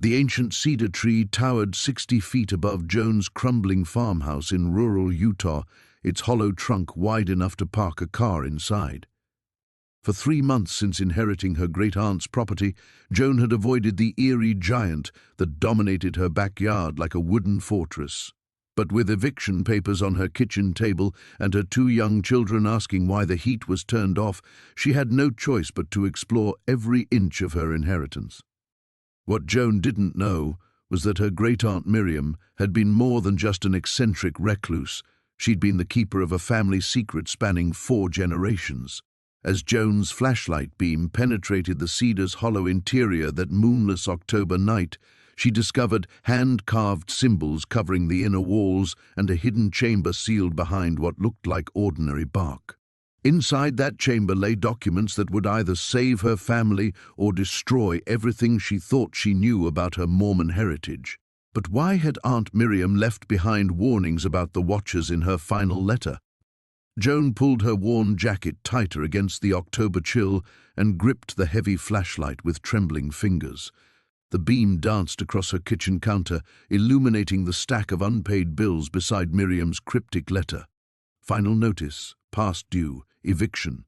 The ancient cedar tree towered 60 feet above Joan's crumbling farmhouse in rural Utah, its hollow trunk wide enough to park a car inside. For 3 months since inheriting her great-aunt's property, Joan had avoided the eerie giant that dominated her backyard like a wooden fortress. But with eviction papers on her kitchen table and her 2 young children asking why the heat was turned off, she had no choice but to explore every inch of her inheritance. What Joan didn't know was that her great-aunt Miriam had been more than just an eccentric recluse. She'd been the keeper of a family secret spanning 4 generations. As Joan's flashlight beam penetrated the cedar's hollow interior that moonless October night, she discovered hand-carved symbols covering the inner walls and a hidden chamber sealed behind what looked like ordinary bark. Inside that chamber lay documents that would either save her family or destroy everything she thought she knew about her Mormon heritage. But why had Aunt Miriam left behind warnings about the Watchers in her final letter? Joan pulled her worn jacket tighter against the October chill and gripped the heavy flashlight with trembling fingers. The beam danced across her kitchen counter, illuminating the stack of unpaid bills beside Miriam's cryptic letter. Final notice, past due, eviction.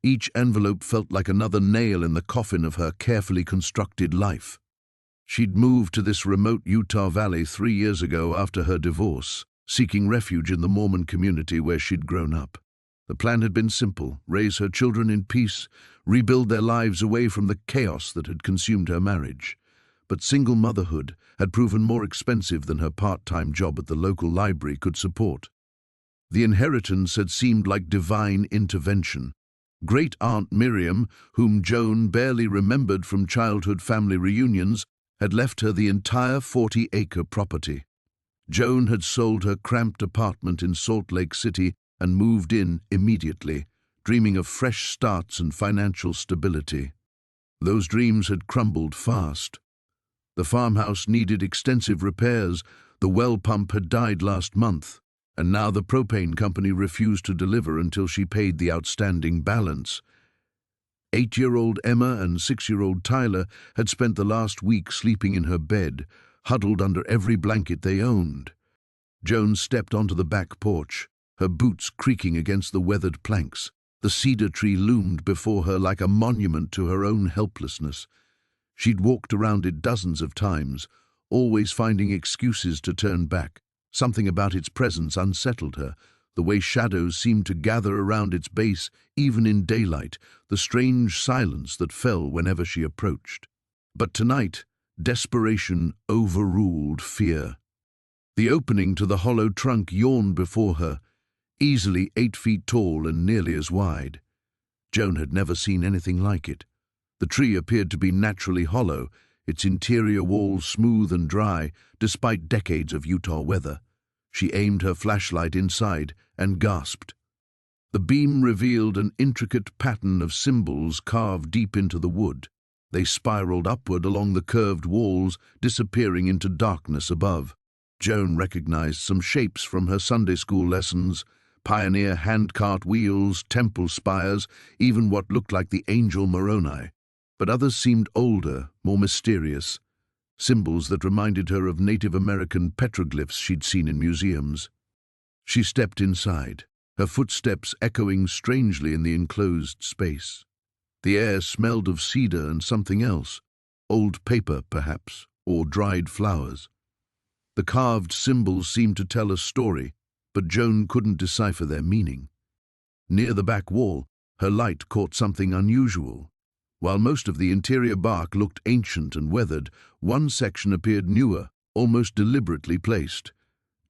Each envelope felt like another nail in the coffin of her carefully constructed life. She'd moved to this remote Utah valley 3 years ago after her divorce, seeking refuge in the Mormon community where she'd grown up. The plan had been simple: raise her children in peace, rebuild their lives away from the chaos that had consumed her marriage. But single motherhood had proven more expensive than her part-time job at the local library could support. The inheritance had seemed like divine intervention. Great-aunt Miriam, whom Joan barely remembered from childhood family reunions, had left her the entire 40-acre property. Joan had sold her cramped apartment in Salt Lake City and moved in immediately, dreaming of fresh starts and financial stability. Those dreams had crumbled fast. The farmhouse needed extensive repairs, the well pump had died last month, and now the propane company refused to deliver until she paid the outstanding balance. 8-year-old Emma and 6-year-old Tyler had spent the last week sleeping in her bed, huddled under every blanket they owned. Joan stepped onto the back porch, her boots creaking against the weathered planks. The cedar tree loomed before her like a monument to her own helplessness. She'd walked around it dozens of times, always finding excuses to turn back. Something about its presence unsettled her, the way shadows seemed to gather around its base, even in daylight, the strange silence that fell whenever she approached. But tonight, desperation overruled fear. The opening to the hollow trunk yawned before her, easily 8 feet tall and nearly as wide. Joan had never seen anything like it. The tree appeared to be naturally hollow, its interior walls smooth and dry, despite decades of Utah weather. She aimed her flashlight inside and gasped. The beam revealed an intricate pattern of symbols carved deep into the wood. They spiraled upward along the curved walls, disappearing into darkness above. Joan recognized some shapes from her Sunday school lessons: pioneer handcart wheels, temple spires, even what looked like the angel Moroni. But others seemed older, more mysterious, symbols that reminded her of Native American petroglyphs she'd seen in museums. She stepped inside, her footsteps echoing strangely in the enclosed space. The air smelled of cedar and something else, old paper perhaps, or dried flowers. The carved symbols seemed to tell a story, but Joan couldn't decipher their meaning. Near the back wall, her light caught something unusual. While most of the interior bark looked ancient and weathered, one section appeared newer, almost deliberately placed.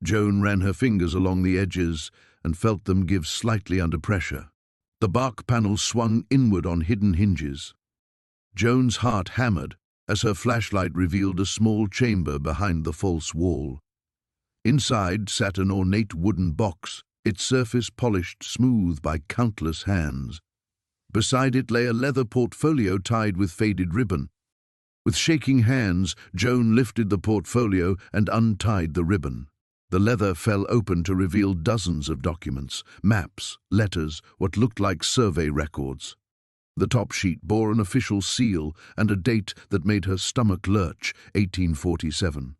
Joan ran her fingers along the edges and felt them give slightly under pressure. The bark panels swung inward on hidden hinges. Joan's heart hammered as her flashlight revealed a small chamber behind the false wall. Inside sat an ornate wooden box, its surface polished smooth by countless hands. Beside it lay a leather portfolio tied with faded ribbon. With shaking hands, Joan lifted the portfolio and untied the ribbon. The leather fell open to reveal dozens of documents, maps, letters, what looked like survey records. The top sheet bore an official seal and a date that made her stomach lurch, 1847.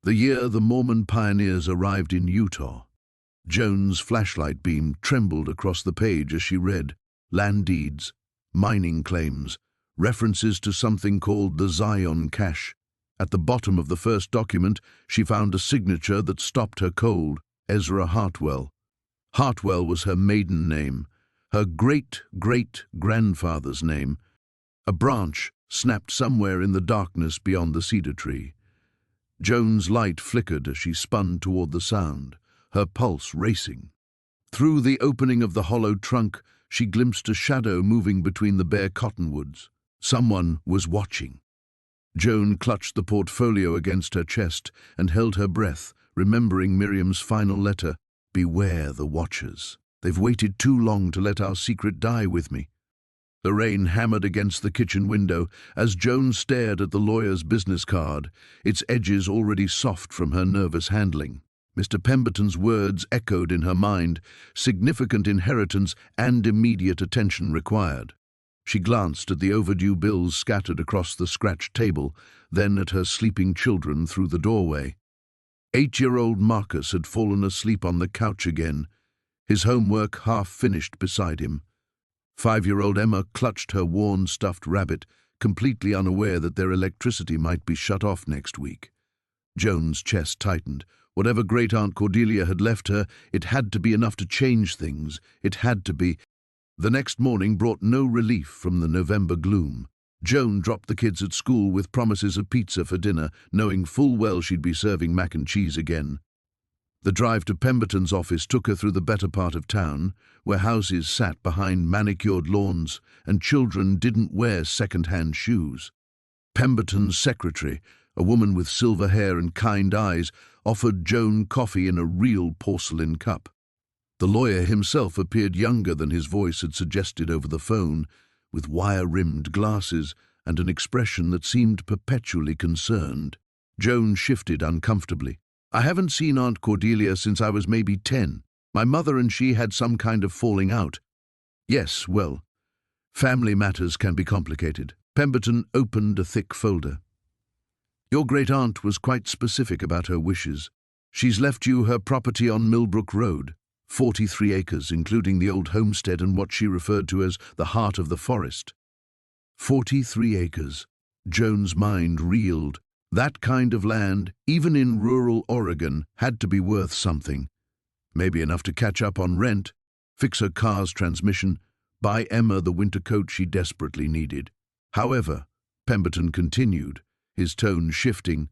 The year the Mormon pioneers arrived in Utah. Joan's flashlight beam trembled across the page as she read land deeds, mining claims, references to something called the Zion Cache. At the bottom of the first document, she found a signature that stopped her cold, Ezra Hartwell. Hartwell was her maiden name, her great-great-grandfather's name. A branch snapped somewhere in the darkness beyond the cedar tree. Joan's light flickered as she spun toward the sound, her pulse racing. Through the opening of the hollow trunk, she glimpsed a shadow moving between the bare cottonwoods. Someone was watching. Joan clutched the portfolio against her chest and held her breath, remembering Miriam's final letter, "Beware the watchers. They've waited too long to let our secret die with me." The rain hammered against the kitchen window as Joan stared at the lawyer's business card, its edges already soft from her nervous handling. Mr. Pemberton's words echoed in her mind, significant inheritance and immediate attention required. She glanced at the overdue bills scattered across the scratched table, then at her sleeping children through the doorway. 8-year-old Marcus had fallen asleep on the couch again, his homework half finished beside him. 5-year-old Emma clutched her worn stuffed rabbit, completely unaware that their electricity might be shut off next week. Joan's chest tightened. Whatever Great-Aunt Cordelia had left her, it had to be enough to change things. It had to be. The next morning brought no relief from the November gloom. Joan dropped the kids at school with promises of pizza for dinner, knowing full well she'd be serving mac and cheese again. The drive to Pemberton's office took her through the better part of town, where houses sat behind manicured lawns and children didn't wear second-hand shoes. Pemberton's secretary, a woman with silver hair and kind eyes, offered Joan coffee in a real porcelain cup. The lawyer himself appeared younger than his voice had suggested over the phone, with wire-rimmed glasses and an expression that seemed perpetually concerned. Joan shifted uncomfortably. "I haven't seen Aunt Cordelia since I was maybe 10. My mother and she had some kind of falling out." "Yes, well, family matters can be complicated." Pemberton opened a thick folder. "Your great-aunt was quite specific about her wishes. She's left you her property on Millbrook Road, 43 acres, including the old homestead and what she referred to as the heart of the forest." 43 acres. Joan's mind reeled. That kind of land, even in rural Oregon, had to be worth something. Maybe enough to catch up on rent, fix her car's transmission, buy Emma the winter coat she desperately needed. However, Pemberton continued, his tone shifting,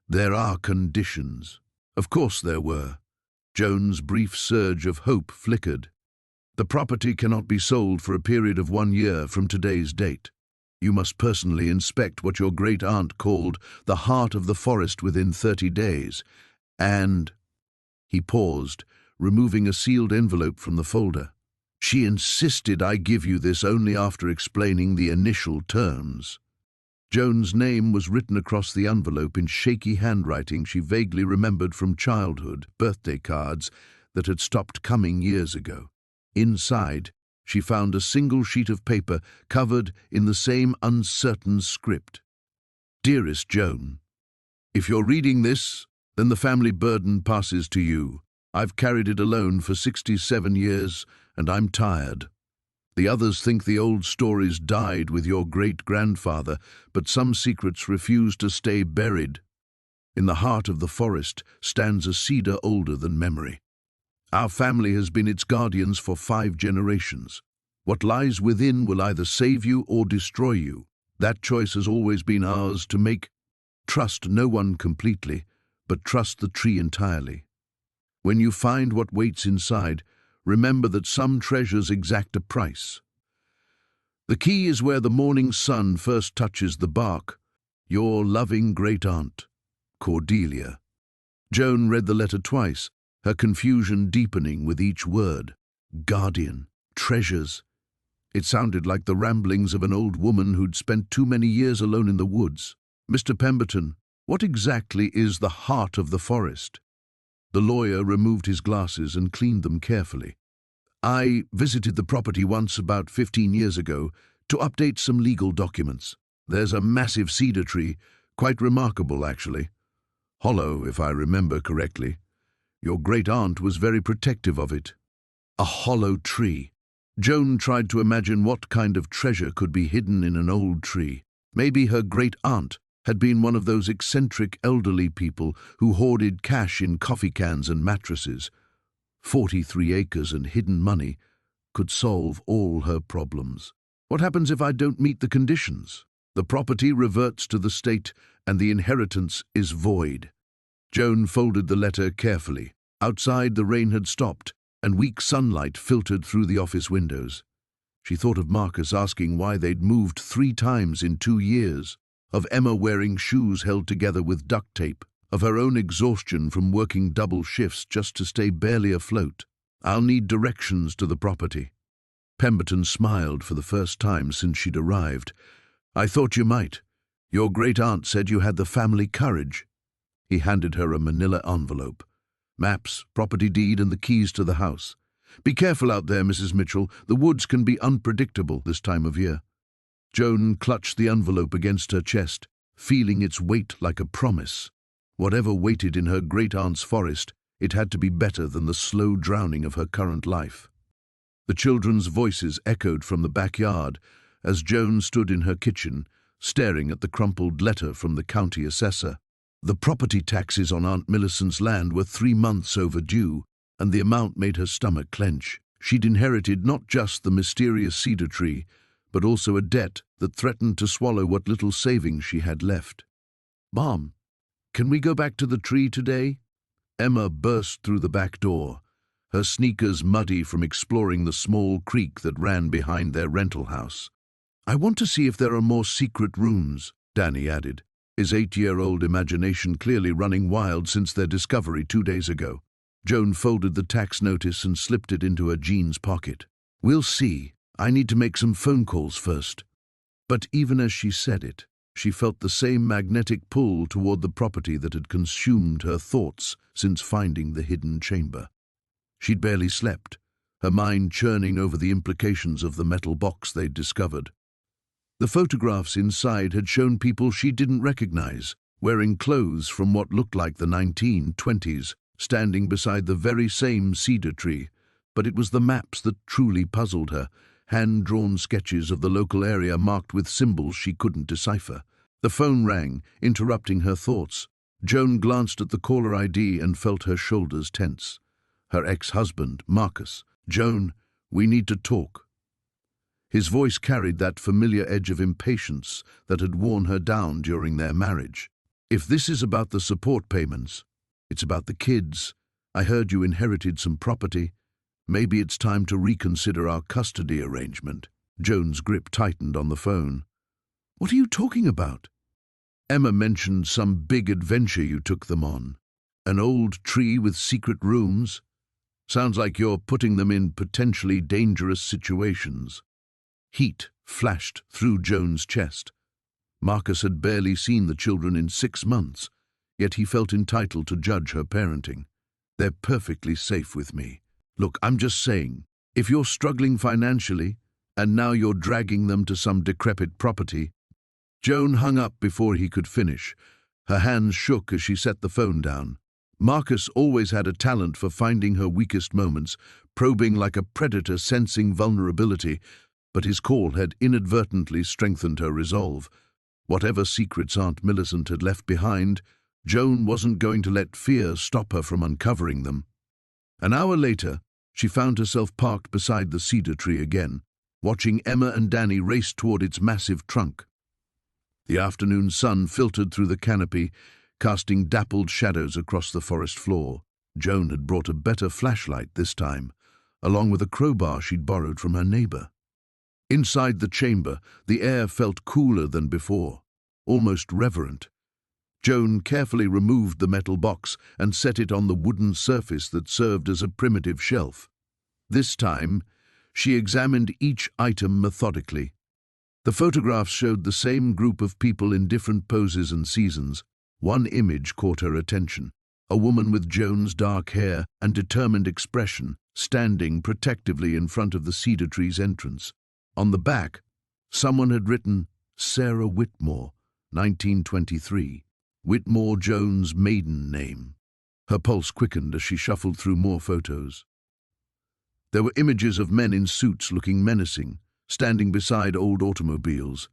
"There are conditions." Of course there were. Joan's brief surge of hope flickered. "The property cannot be sold for a period of 1 year from today's date. You must personally inspect what your great-aunt called the heart of the forest within 30 days. And—" He paused, removing a sealed envelope from the folder. "She insisted I give you this only after explaining the initial terms." Joan's name was written across the envelope in shaky handwriting she vaguely remembered from childhood, birthday cards that had stopped coming years ago. Inside, she found a single sheet of paper covered in the same uncertain script. "Dearest Joan, if you're reading this, then the family burden passes to you. I've carried it alone for 67 years, and I'm tired. The others think the old stories died with your great-grandfather, but some secrets refuse to stay buried. In the heart of the forest stands a cedar older than memory. Our family has been its guardians for 5 generations. What lies within will either save you or destroy you. That choice has always been ours to make. Trust no one completely, but trust the tree entirely. When you find what waits inside, remember that some treasures exact a price. The key is where the morning sun first touches the bark. Your loving great-aunt, Cordelia." Joan read the letter twice, her confusion deepening with each word. Guardian, treasures. It sounded like the ramblings of an old woman who'd spent too many years alone in the woods. "Mr. Pemberton, what exactly is the heart of the forest?" The lawyer removed his glasses and cleaned them carefully. I visited the property once about 15 years ago to update some legal documents. There's a massive cedar tree, quite remarkable actually. Hollow, if I remember correctly. Your great-aunt was very protective of it. A hollow tree. Joan tried to imagine what kind of treasure could be hidden in an old tree. Maybe her great-aunt had been one of those eccentric elderly people who hoarded cash in coffee cans and mattresses. 43 acres and hidden money could solve all her problems. What happens if I don't meet the conditions? The property reverts to the state and the inheritance is void. Joan folded the letter carefully. Outside, the rain had stopped, and weak sunlight filtered through the office windows. She thought of Marcus asking why they'd moved 3 times in 2 years, of Emma wearing shoes held together with duct tape, of her own exhaustion from working double shifts just to stay barely afloat. I'll need directions to the property. Pemberton smiled for the first time since she'd arrived. I thought you might. Your great-aunt said you had the family courage. He handed her a manila envelope. Maps, property deed, and the keys to the house. Be careful out there, Mrs. Mitchell. The woods can be unpredictable this time of year. Joan clutched the envelope against her chest, feeling its weight like a promise. Whatever waited in her great-aunt's forest, it had to be better than the slow drowning of her current life. The children's voices echoed from the backyard as Joan stood in her kitchen, staring at the crumpled letter from the county assessor. The property taxes on Aunt Millicent's land were 3 months overdue, and the amount made her stomach clench. She'd inherited not just the mysterious cedar tree, but also a debt that threatened to swallow what little savings she had left. Mom, can we go back to the tree today? Emma burst through the back door, her sneakers muddy from exploring the small creek that ran behind their rental house. I want to see if there are more secret rooms, Danny added, his 8-year-old imagination clearly running wild since their discovery 2 days ago. Joan folded the tax notice and slipped it into her jeans pocket. We'll see. I need to make some phone calls first. But even as she said it, she felt the same magnetic pull toward the property that had consumed her thoughts since finding the hidden chamber. She'd barely slept, her mind churning over the implications of the metal box they'd discovered. The photographs inside had shown people she didn't recognize, wearing clothes from what looked like the 1920s, standing beside the very same cedar tree. But it was the maps that truly puzzled her, hand-drawn sketches of the local area marked with symbols she couldn't decipher. The phone rang, interrupting her thoughts. Joan glanced at the caller ID and felt her shoulders tense. Her ex-husband, Marcus. Joan, we need to talk. His voice carried that familiar edge of impatience that had worn her down during their marriage. If this is about the support payments, it's about the kids. I heard you inherited some property. Maybe it's time to reconsider our custody arrangement. Joan's grip tightened on the phone. What are you talking about? Emma mentioned some big adventure you took them on. An old tree with secret rooms. Sounds like you're putting them in potentially dangerous situations. Heat flashed through Joan's chest. Marcus had barely seen the children in 6 months, yet he felt entitled to judge her parenting. They're perfectly safe with me. Look, I'm just saying, if you're struggling financially, and now you're dragging them to some decrepit property. Joan hung up before he could finish. Her hands shook as she set the phone down. Marcus always had a talent for finding her weakest moments, probing like a predator sensing vulnerability, but his call had inadvertently strengthened her resolve. Whatever secrets Aunt Millicent had left behind, Joan wasn't going to let fear stop her from uncovering them. An hour later, she found herself parked beside the cedar tree again, watching Emma and Danny race toward its massive trunk. The afternoon sun filtered through the canopy, casting dappled shadows across the forest floor. Joan had brought a better flashlight this time, along with a crowbar she'd borrowed from her neighbor. Inside the chamber, the air felt cooler than before, almost reverent. Joan carefully removed the metal box and set it on the wooden surface that served as a primitive shelf. This time, she examined each item methodically. The photographs showed the same group of people in different poses and seasons. One image caught her attention, a woman with Joan's dark hair and determined expression, standing protectively in front of the cedar tree's entrance. On the back, someone had written, Sarah Whitmore, 1923, Whitmore Jones' maiden name. Her pulse quickened as she shuffled through more photos. There were images of men in suits looking menacing, standing beside old automobiles.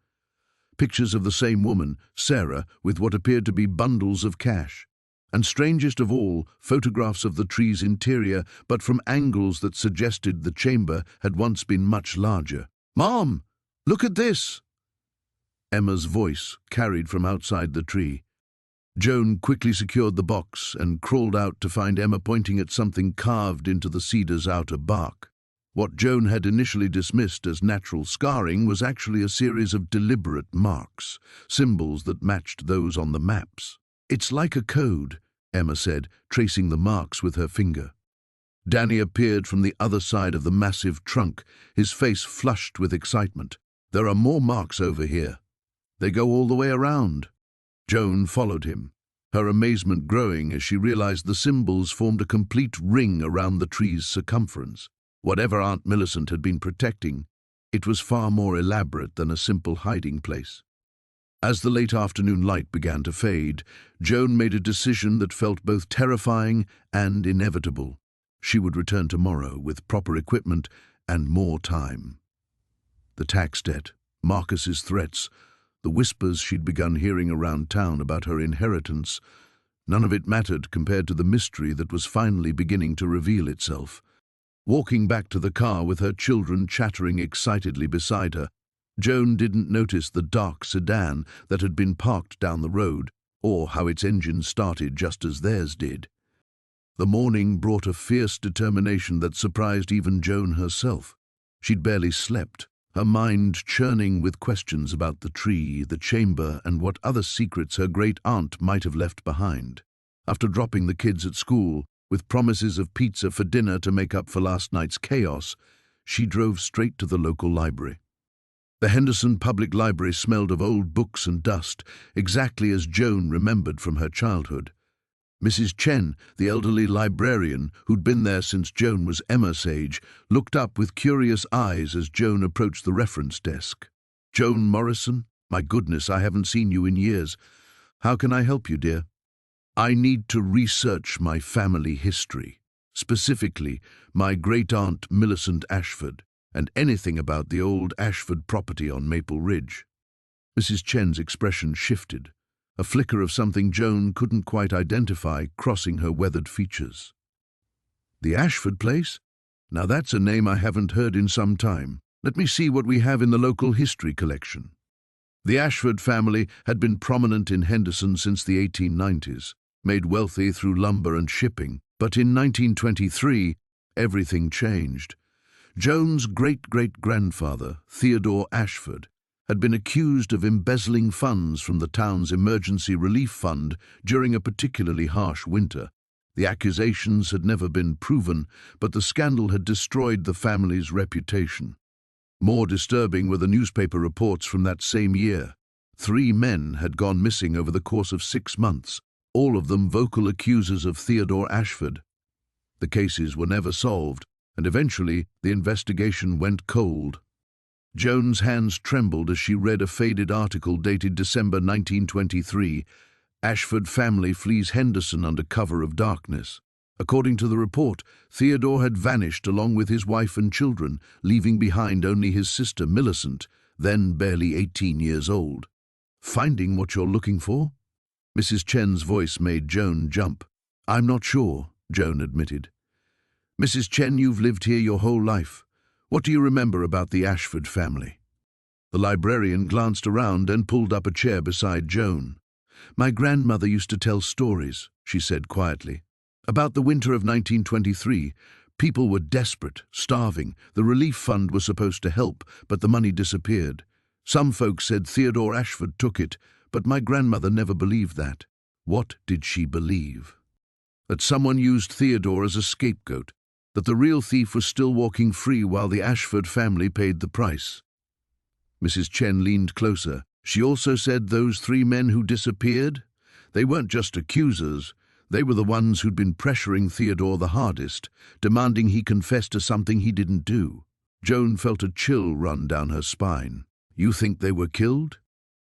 Pictures of the same woman, Sarah, with what appeared to be bundles of cash. And strangest of all, photographs of the tree's interior, but from angles that suggested the chamber had once been much larger. "Mom, look at this!" Emma's voice carried from outside the tree. Joan quickly secured the box and crawled out to find Emma pointing at something carved into the cedar's outer bark. What Joan had initially dismissed as natural scarring was actually a series of deliberate marks, symbols that matched those on the maps. "It's like a code," Emma said, tracing the marks with her finger. Danny appeared from the other side of the massive trunk, his face flushed with excitement. "There are more marks over here. They go all the way around." Joan followed him, her amazement growing as she realized the symbols formed a complete ring around the tree's circumference. Whatever Aunt Millicent had been protecting, it was far more elaborate than a simple hiding place. As the late afternoon light began to fade, Joan made a decision that felt both terrifying and inevitable. She would return tomorrow with proper equipment and more time. The tax debt, Marcus's threats, the whispers she'd begun hearing around town about her inheritance, none of it mattered compared to the mystery that was finally beginning to reveal itself. Walking back to the car with her children chattering excitedly beside her, Joan didn't notice the dark sedan that had been parked down the road, or how its engine started just as theirs did. The morning brought a fierce determination that surprised even Joan herself. She'd barely slept, her mind churning with questions about the tree, the chamber, and what other secrets her great-aunt might have left behind. After dropping the kids at school, with promises of pizza for dinner to make up for last night's chaos, she drove straight to the local library. The Henderson Public Library smelled of old books and dust, exactly as Joan remembered from her childhood. Mrs. Chen, the elderly librarian who'd been there since Joan was Emma's age, looked up with curious eyes as Joan approached the reference desk. "Joan Morrison? My goodness, I haven't seen you in years. How can I help you, dear?" "I need to research my family history, specifically my great-aunt Millicent Ashford, and anything about the old Ashford property on Maple Ridge." Mrs. Chen's expression shifted, a flicker of something Joan couldn't quite identify crossing her weathered features. "The Ashford place? Now that's a name I haven't heard in some time. Let me see what we have in the local history collection." The Ashford family had been prominent in Henderson since the 1890s, made wealthy through lumber and shipping, but in 1923, everything changed. Joan's great-great-grandfather, Theodore Ashford, had been accused of embezzling funds from the town's emergency relief fund during a particularly harsh winter. The accusations had never been proven, but the scandal had destroyed the family's reputation. More disturbing were the newspaper reports from that same year. 3 men had gone missing over the course of 6 months, all of them vocal accusers of Theodore Ashford. The cases were never solved, and eventually the investigation went cold. Joan's hands trembled as she read a faded article dated December 1923, "Ashford family flees Henderson under cover of darkness." According to the report, Theodore had vanished along with his wife and children, leaving behind only his sister Millicent, then barely 18 years old. "Finding what you're looking for?" Mrs. Chen's voice made Joan jump. "I'm not sure," Joan admitted. "Mrs. Chen, you've lived here your whole life. What do you remember about the Ashford family?" The librarian glanced around and pulled up a chair beside Joan. "My grandmother used to tell stories," she said quietly. "About the winter of 1923, people were desperate, starving. The relief fund was supposed to help, but the money disappeared. Some folks said Theodore Ashford took it, but my grandmother never believed that." What did she believe? That someone used Theodore as a scapegoat, that the real thief was still walking free while the Ashford family paid the price. Mrs. Chen leaned closer. "She also said those 3 men who disappeared? They weren't just accusers. They were the ones who'd been pressuring Theodore the hardest, demanding he confess to something he didn't do. Joan felt a chill run down her spine. "You think they were killed?"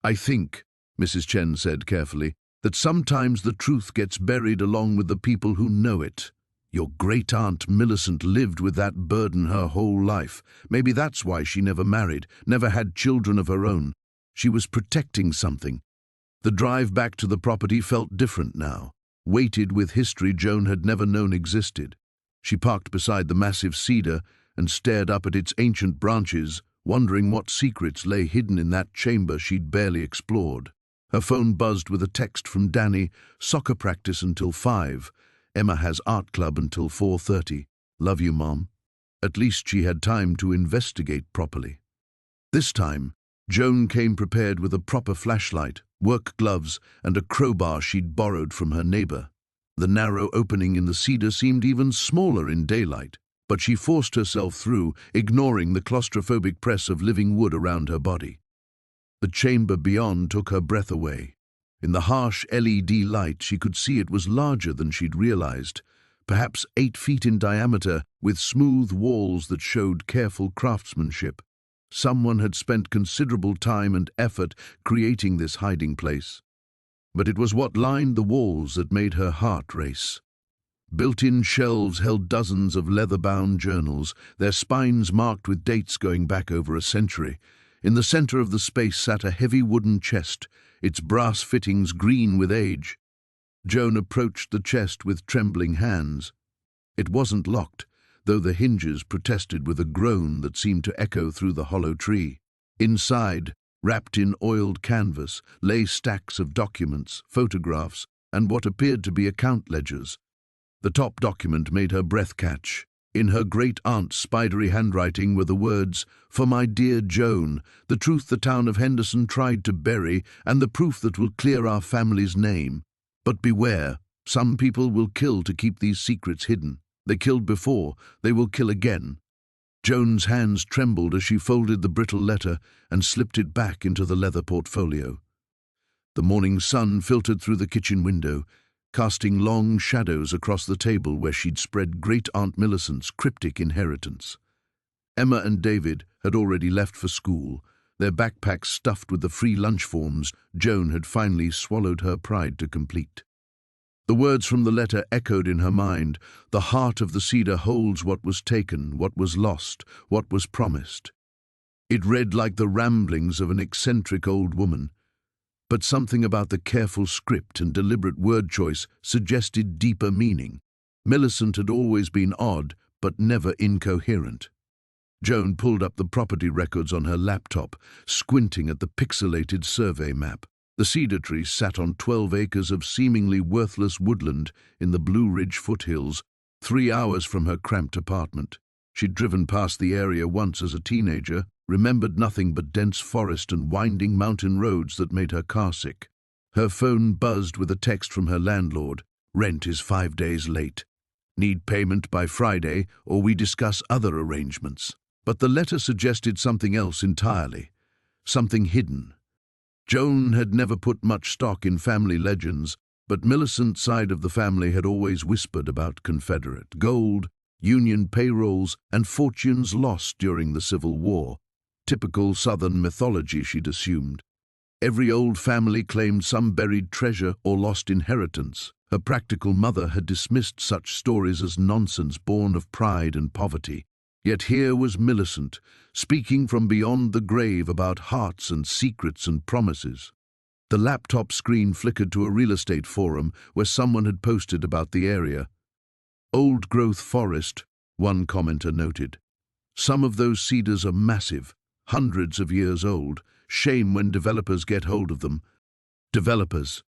"I think," Mrs. Chen said carefully, "that sometimes the truth gets buried along with the people who know it. Your great-aunt Millicent lived with that burden her whole life. Maybe that's why she never married, never had children of her own. She was protecting something." The drive back to the property felt different now, weighted with history Joan had never known existed. She parked beside the massive cedar and stared up at its ancient branches, wondering what secrets lay hidden in that chamber she'd barely explored. Her phone buzzed with a text from Danny: "Soccer practice until 5. Emma has art club until 4:30. Love you, Mom." At least she had time to investigate properly. This time, Joan came prepared with a proper flashlight, work gloves, and a crowbar she'd borrowed from her neighbor. The narrow opening in the cedar seemed even smaller in daylight, but she forced herself through, ignoring the claustrophobic press of living wood around her body. The chamber beyond took her breath away. In the harsh LED light, she could see it was larger than she'd realized, perhaps 8 feet in diameter, with smooth walls that showed careful craftsmanship. Someone had spent considerable time and effort creating this hiding place. But it was what lined the walls that made her heart race. Built-in shelves held dozens of leather-bound journals, their spines marked with dates going back over a century. In the center of the space sat a heavy wooden chest, its brass fittings green with age. Joan approached the chest with trembling hands. It wasn't locked, though the hinges protested with a groan that seemed to echo through the hollow tree. Inside, wrapped in oiled canvas, lay stacks of documents, photographs, and what appeared to be account ledgers. The top document made her breath catch. In her great-aunt's spidery handwriting were the words, "For my dear Joan, the truth the town of Henderson tried to bury, and the proof that will clear our family's name. But beware, some people will kill to keep these secrets hidden. They killed before, they will kill again." Joan's hands trembled as she folded the brittle letter and slipped it back into the leather portfolio. The morning sun filtered through the kitchen window, casting long shadows across the table where she'd spread Great-Aunt Millicent's cryptic inheritance. Emma and David had already left for school, their backpacks stuffed with the free lunch forms Joan had finally swallowed her pride to complete. The words from the letter echoed in her mind. The heart of the cedar holds what was taken, what was lost, what was promised. It read like the ramblings of an eccentric old woman, but something about the careful script and deliberate word choice suggested deeper meaning. Millicent had always been odd, but never incoherent. Joan pulled up the property records on her laptop, squinting at the pixelated survey map. The cedar tree sat on 12 acres of seemingly worthless woodland in the Blue Ridge foothills, 3 hours from her cramped apartment. She'd driven past the area once as a teenager, remembered nothing but dense forest and winding mountain roads that made her carsick. Her phone buzzed with a text from her landlord. "Rent is 5 days late. Need payment by Friday, or we discuss other arrangements." But the letter suggested something else entirely, something hidden. Joan had never put much stock in family legends, but Millicent's side of the family had always whispered about Confederate gold, Union payrolls, and fortunes lost during the Civil War. Typical Southern mythology, she'd assumed. Every old family claimed some buried treasure or lost inheritance. Her practical mother had dismissed such stories as nonsense born of pride and poverty. Yet here was Millicent, speaking from beyond the grave about hearts and secrets and promises. The laptop screen flickered to a real estate forum where someone had posted about the area. "Old-growth forest," one commenter noted. "Some of those cedars are massive, hundreds of years old. Shame when developers get hold of them." Developers.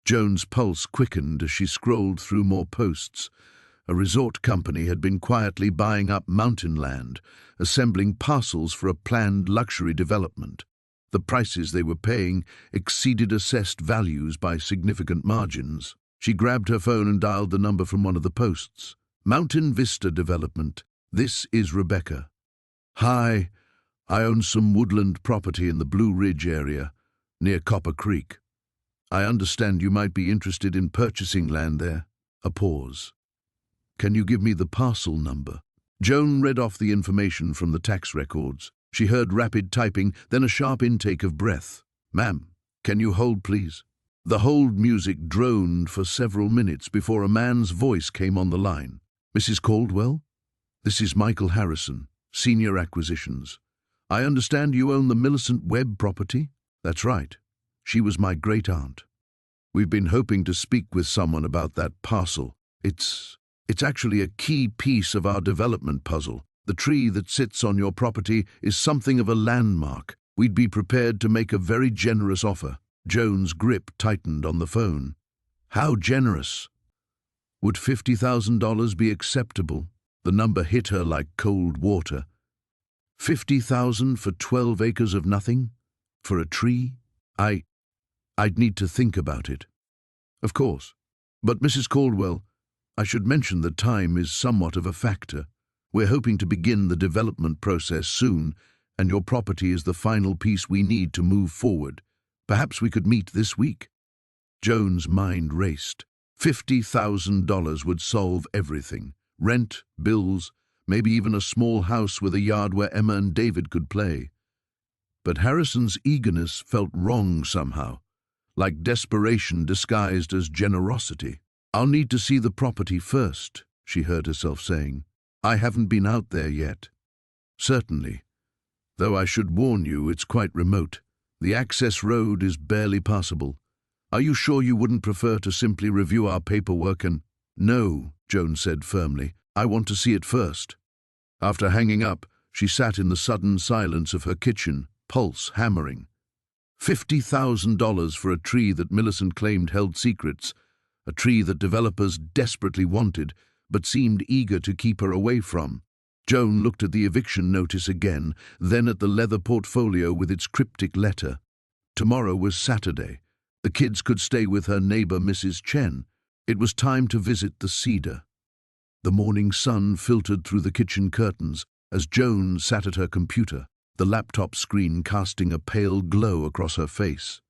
Joan's pulse quickened as she scrolled through more posts. A resort company had been quietly buying up mountain land, assembling parcels for a planned luxury development. The prices they were paying exceeded assessed values by significant margins. She grabbed her phone and dialed the number from one of the posts. "Mountain Vista Development. This is Rebecca. Hi, I own some woodland property in the Blue Ridge area, near Copper Creek." I understand you might be interested in purchasing land there. A pause. Can you give me the parcel number? Joan read off the information from the tax records. She heard rapid typing, then a sharp intake of breath. Ma'am, can you hold, please? The hold music droned for several minutes before a man's voice came on the line. Mrs. Caldwell? This is Michael Harrison, Senior Acquisitions. I understand you own the Millicent Webb property? That's right. She was my great-aunt. We've been hoping to speak with someone about that parcel. It's actually a key piece of our development puzzle. The tree that sits on your property is something of a landmark. We'd be prepared to make a very generous offer. Joan's grip tightened on the phone. How generous? Would $50,000 be acceptable? The number hit her like cold water. $50,000 for 12 acres of nothing? For a tree? I'd need to think about it. Of course. But Mrs. Caldwell, I should mention that time is somewhat of a factor. We're hoping to begin the development process soon, and your property is the final piece we need to move forward. Perhaps we could meet this week. Joan's mind raced. $50,000 would solve everything. Rent, bills, maybe even a small house with a yard where Emma and David could play. But Harrison's eagerness felt wrong somehow, like desperation disguised as generosity. I'll need to see the property first, she heard herself saying. I haven't been out there yet. Certainly. Though I should warn you, it's quite remote. The access road is barely passable. Are you sure you wouldn't prefer to simply review our paperwork and— No, Joan said firmly. I want to see it first. After hanging up, she sat in the sudden silence of her kitchen, pulse hammering. $50,000 for a tree that Millicent claimed held secrets, a tree that developers desperately wanted but seemed eager to keep her away from. Joan looked at the eviction notice again, then at the leather portfolio with its cryptic letter. Tomorrow was Saturday. The kids could stay with her neighbor, Mrs. Chen. It was time to visit the Cedar. The morning sun filtered through the kitchen curtains as Joan sat at her computer, the laptop screen casting a pale glow across her face.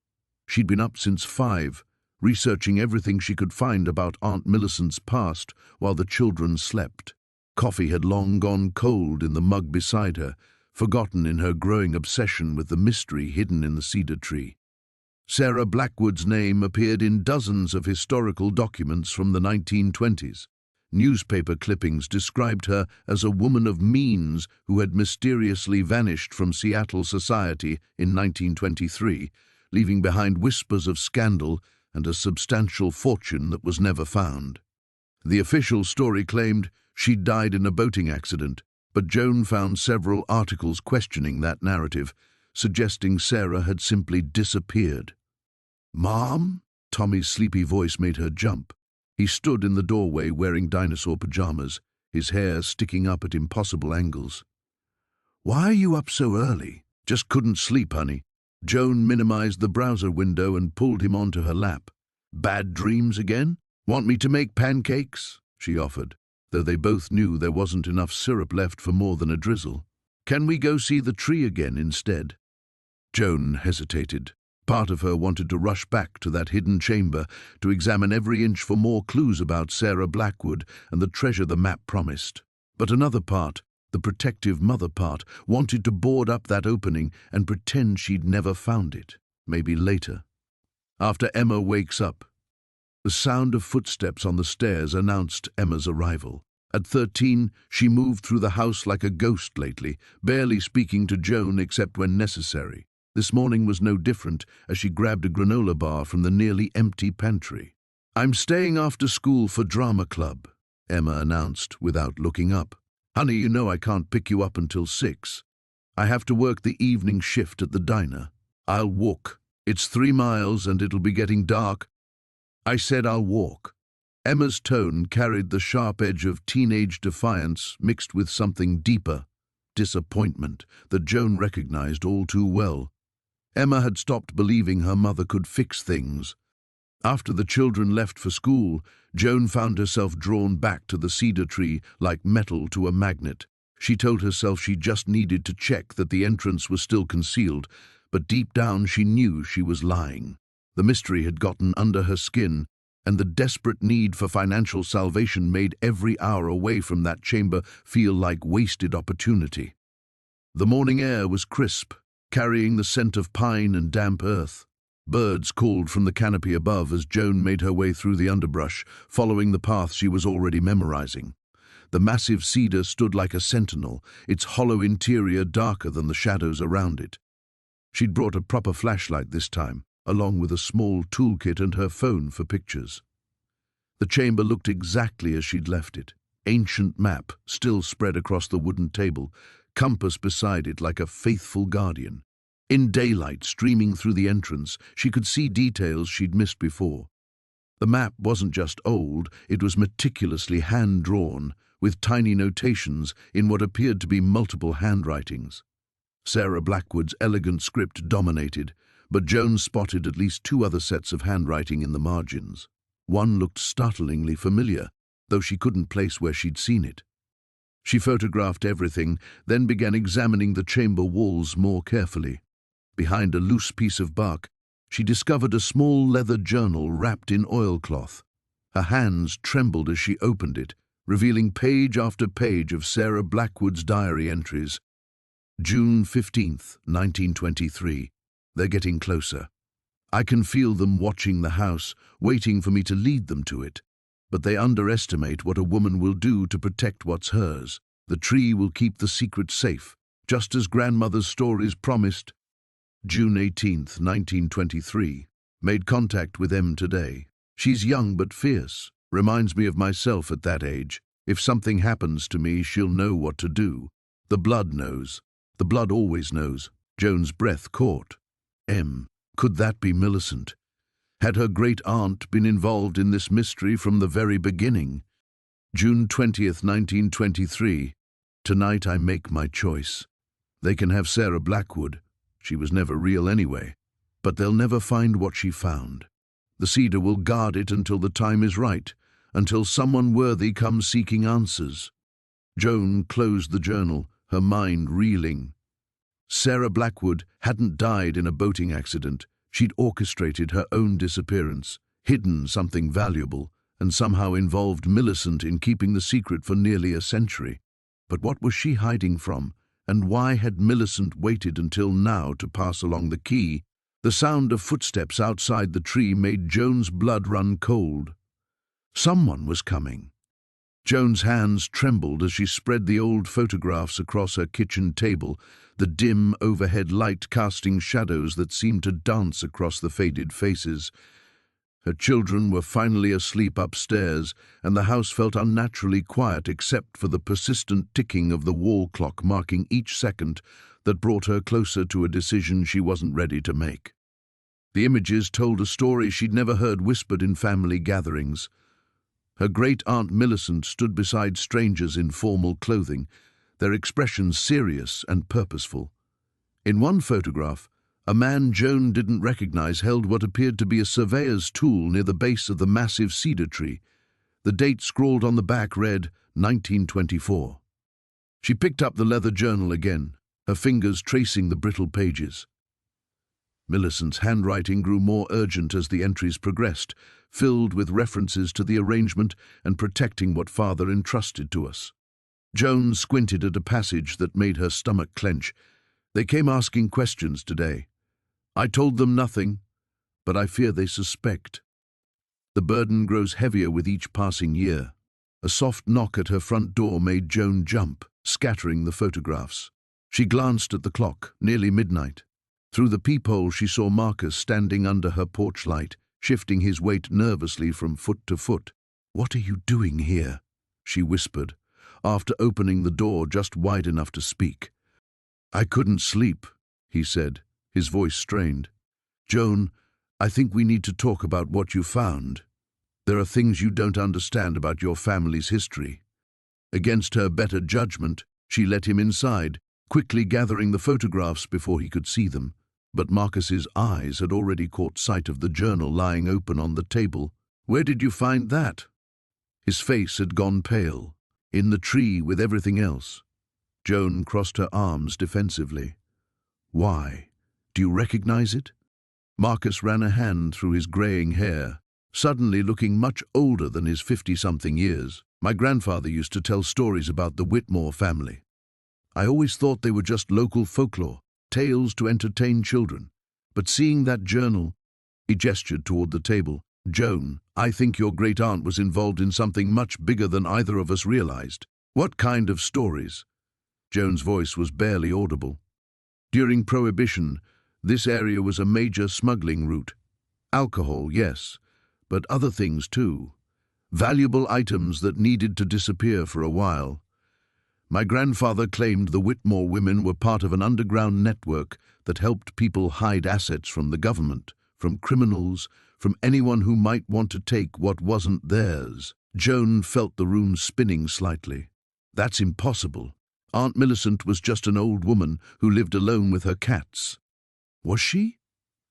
She'd been up since 5, researching everything she could find about Aunt Millicent's past while the children slept. Coffee had long gone cold in the mug beside her, forgotten in her growing obsession with the mystery hidden in the cedar tree. Sarah Blackwood's name appeared in dozens of historical documents from the 1920s. Newspaper clippings described her as a woman of means who had mysteriously vanished from Seattle society in 1923, leaving behind whispers of scandal and a substantial fortune that was never found. The official story claimed she'd died in a boating accident, but Joan found several articles questioning that narrative, suggesting Sarah had simply disappeared. "Mom?" Tommy's sleepy voice made her jump. He stood in the doorway wearing dinosaur pajamas, his hair sticking up at impossible angles. "Why are you up so early?" "Just couldn't sleep, honey." Joan minimized the browser window and pulled him onto her lap. "Bad dreams again? Want me to make pancakes?" she offered, though they both knew there wasn't enough syrup left for more than a drizzle. "Can we go see the tree again instead?" Joan hesitated. Part of her wanted to rush back to that hidden chamber to examine every inch for more clues about Sarah Blackwood and the treasure the map promised. But another part, the protective mother part, wanted to board up that opening and pretend she'd never found it, maybe later. After Emma wakes up, the sound of footsteps on the stairs announced Emma's arrival. At 13, she moved through the house like a ghost lately, barely speaking to Joan except when necessary. This morning was no different as she grabbed a granola bar from the nearly empty pantry. "I'm staying after school for drama club," Emma announced without looking up. "Honey, you know I can't pick you up until 6. I have to work the evening shift at the diner. I'll walk. It's 3 miles and it'll be getting dark." "I said I'll walk." Emma's tone carried the sharp edge of teenage defiance mixed with something deeper, disappointment, that Joan recognized all too well. Emma had stopped believing her mother could fix things. After the children left for school, Joan found herself drawn back to the cedar tree like metal to a magnet. She told herself she just needed to check that the entrance was still concealed, but deep down she knew she was lying. The mystery had gotten under her skin, and the desperate need for financial salvation made every hour away from that chamber feel like wasted opportunity. The morning air was crisp, carrying the scent of pine and damp earth. Birds called from the canopy above as Joan made her way through the underbrush, following the path she was already memorizing. The massive cedar stood like a sentinel, its hollow interior darker than the shadows around it. She'd brought a proper flashlight this time, along with a small toolkit and her phone for pictures. The chamber looked exactly as she'd left it. Ancient map still spread across the wooden table, compass beside it like a faithful guardian. In daylight streaming through the entrance, she could see details she'd missed before. The map wasn't just old, it was meticulously hand-drawn, with tiny notations in what appeared to be multiple handwritings. Sarah Blackwood's elegant script dominated, but Joan spotted at least two other sets of handwriting in the margins. One looked startlingly familiar, though she couldn't place where she'd seen it. She photographed everything, then began examining the chamber walls more carefully. Behind a loose piece of bark, she discovered a small leather journal wrapped in oilcloth. Her hands trembled as she opened it, revealing page after page of Sarah Blackwood's diary entries. June 15th, 1923. They're getting closer. I can feel them watching the house, waiting for me to lead them to it. But they underestimate what a woman will do to protect what's hers. The tree will keep the secret safe, just as grandmother's stories promised. June 18th, 1923. Made contact with M today. She's young but fierce. Reminds me of myself at that age. If something happens to me, she'll know what to do. The blood knows. The blood always knows. Joan's breath caught. M. Could that be Millicent? Had her great-aunt been involved in this mystery from the very beginning? June 20th, 1923. Tonight I make my choice. They can have Sarah Blackwood. She was never real anyway. But they'll never find what she found. The Cedar will guard it until the time is right, until someone worthy comes seeking answers. Joan closed the journal, her mind reeling. Sarah Blackwood hadn't died in a boating accident. She'd orchestrated her own disappearance, hidden something valuable, and somehow involved Millicent in keeping the secret for nearly a century. But what was she hiding from? And why had Millicent waited until now to pass along the key? The sound of footsteps outside the tree made Joan's blood run cold. Someone was coming. Joan's hands trembled as she spread the old photographs across her kitchen table, the dim overhead light casting shadows that seemed to dance across the faded faces. Her children were finally asleep upstairs, and the house felt unnaturally quiet except for the persistent ticking of the wall clock marking each second that brought her closer to a decision she wasn't ready to make. The images told a story she'd never heard whispered in family gatherings. Her great-aunt Millicent stood beside strangers in formal clothing, their expressions serious and purposeful. In one photograph, a man Joan didn't recognize held what appeared to be a surveyor's tool near the base of the massive cedar tree. The date scrawled on the back read 1924. She picked up the leather journal again, her fingers tracing the brittle pages. Millicent's handwriting grew more urgent as the entries progressed, filled with references to the arrangement and protecting what Father entrusted to us. Joan squinted at a passage that made her stomach clench. They came asking questions today. I told them nothing, but I fear they suspect. The burden grows heavier with each passing year. A soft knock at her front door made Joan jump, scattering the photographs. She glanced at the clock, nearly midnight. Through the peephole she saw Marcus standing under her porch light, shifting his weight nervously from foot to foot. "What are you doing here?" she whispered, after opening the door just wide enough to speak. "I couldn't sleep," he said, his voice strained. "Joan, I think we need to talk about what you found. There are things you don't understand about your family's history." Against her better judgment, she let him inside, quickly gathering the photographs before he could see them. But Marcus's eyes had already caught sight of the journal lying open on the table. "Where did you find that?" His face had gone pale. "In the tree with everything else." Joan crossed her arms defensively. "Why? Do you recognize it?" Marcus ran a hand through his greying hair, suddenly looking much older than his 50-something years. My grandfather used to tell stories about the Whitmore family. I always thought they were just local folklore, tales to entertain children. But seeing that journal, he gestured toward the table. Joan, I think your great-aunt was involved in something much bigger than either of us realized. What kind of stories? Joan's voice was barely audible. During Prohibition, this area was a major smuggling route. Alcohol, yes, but other things too. Valuable items that needed to disappear for a while. My grandfather claimed the Whitmore women were part of an underground network that helped people hide assets from the government, from criminals, from anyone who might want to take what wasn't theirs. Joan felt the room spinning slightly. That's impossible. Aunt Millicent was just an old woman who lived alone with her cats. Was she?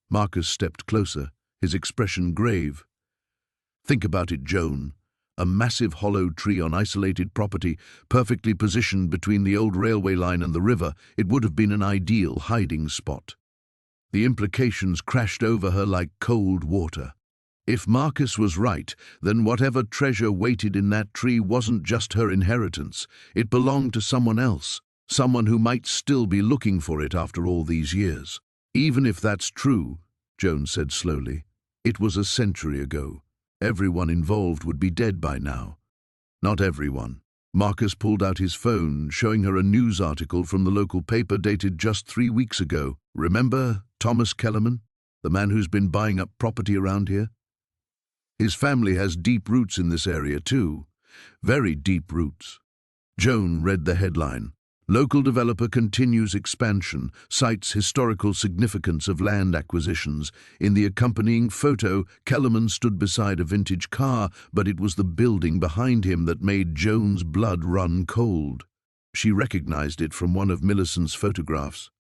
Marcus stepped closer, his expression grave. Think about it, Joan. A massive hollow tree on isolated property, perfectly positioned between the old railway line and the river. It would have been an ideal hiding spot. The implications crashed over her like cold water. If Marcus was right, then whatever treasure waited in that tree wasn't just her inheritance. It belonged to someone else, someone who might still be looking for it after all these years. Even if that's true, Joan said slowly, it was a century ago. Everyone involved would be dead by now. Not everyone. Marcus pulled out his phone, showing her a news article from the local paper dated just 3 weeks ago. Remember Thomas Kellerman, the man who's been buying up property around here? His family has deep roots in this area too. Very deep roots. Joan read the headline. Local developer continues expansion, cites historical significance of land acquisitions. In the accompanying photo, Kellerman stood beside a vintage car, but it was the building behind him that made Joan's blood run cold. She recognized it from one of Millicent's photographs.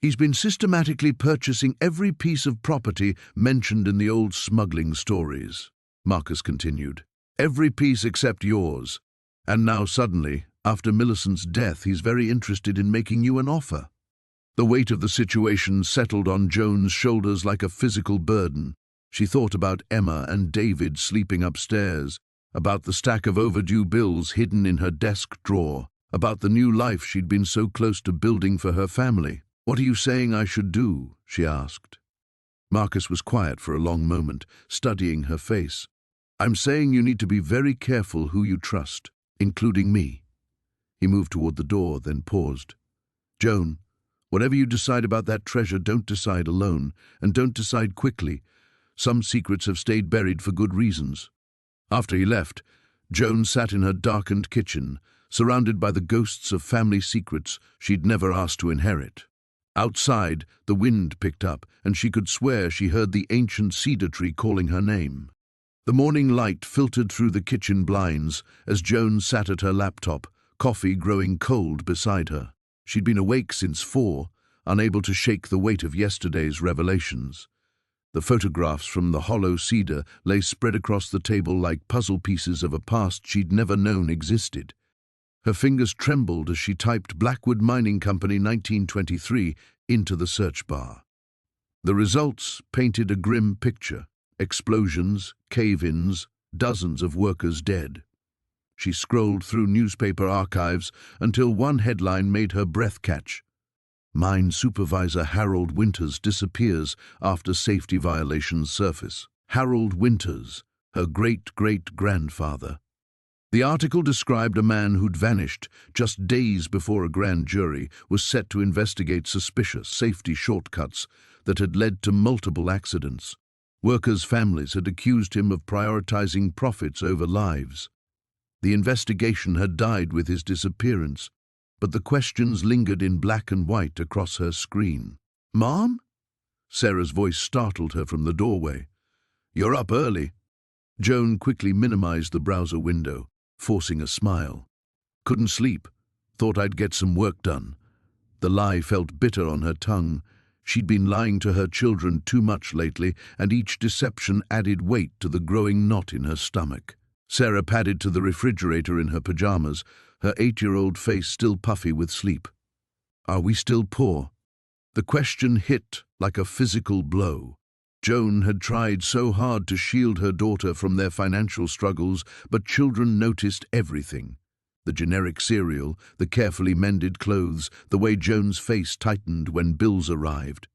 He's been systematically purchasing every piece of property mentioned in the old smuggling stories, Marcus continued. Every piece except yours. And now suddenly, after Millicent's death, he's very interested in making you an offer. The weight of the situation settled on Joan's shoulders like a physical burden. She thought about Emma and David sleeping upstairs, about the stack of overdue bills hidden in her desk drawer, about the new life she'd been so close to building for her family. What are you saying I should do? She asked. Marcus was quiet for a long moment, studying her face. I'm saying you need to be very careful who you trust, including me. He moved toward the door, then paused. Joan, whatever you decide about that treasure, don't decide alone, and don't decide quickly. Some secrets have stayed buried for good reasons. After he left, Joan sat in her darkened kitchen, surrounded by the ghosts of family secrets she'd never asked to inherit. Outside, the wind picked up, and she could swear she heard the ancient cedar tree calling her name. The morning light filtered through the kitchen blinds as Joan sat at her laptop, coffee growing cold beside her. She'd been awake since 4, unable to shake the weight of yesterday's revelations. The photographs from the hollow cedar lay spread across the table like puzzle pieces of a past she'd never known existed. Her fingers trembled as she typed Blackwood Mining Company 1923 into the search bar. The results painted a grim picture. Explosions, cave-ins, dozens of workers dead. She scrolled through newspaper archives until one headline made her breath catch. Mine supervisor Harold Winters disappears after safety violations surface. Harold Winters, her great-great-grandfather. The article described a man who'd vanished just days before a grand jury was set to investigate suspicious safety shortcuts that had led to multiple accidents. Workers' families had accused him of prioritizing profits over lives. The investigation had died with his disappearance, but the questions lingered in black and white across her screen. Mom? Sarah's voice startled her from the doorway. You're up early. Joan quickly minimized the browser window, forcing a smile. Couldn't sleep. Thought I'd get some work done. The lie felt bitter on her tongue. She'd been lying to her children too much lately, and each deception added weight to the growing knot in her stomach. Sarah padded to the refrigerator in her pajamas, her 8-year-old face still puffy with sleep. Are we still poor? The question hit like a physical blow. Joan had tried so hard to shield her daughter from their financial struggles, but children noticed everything. The generic cereal, the carefully mended clothes, the way Joan's face tightened when bills arrived.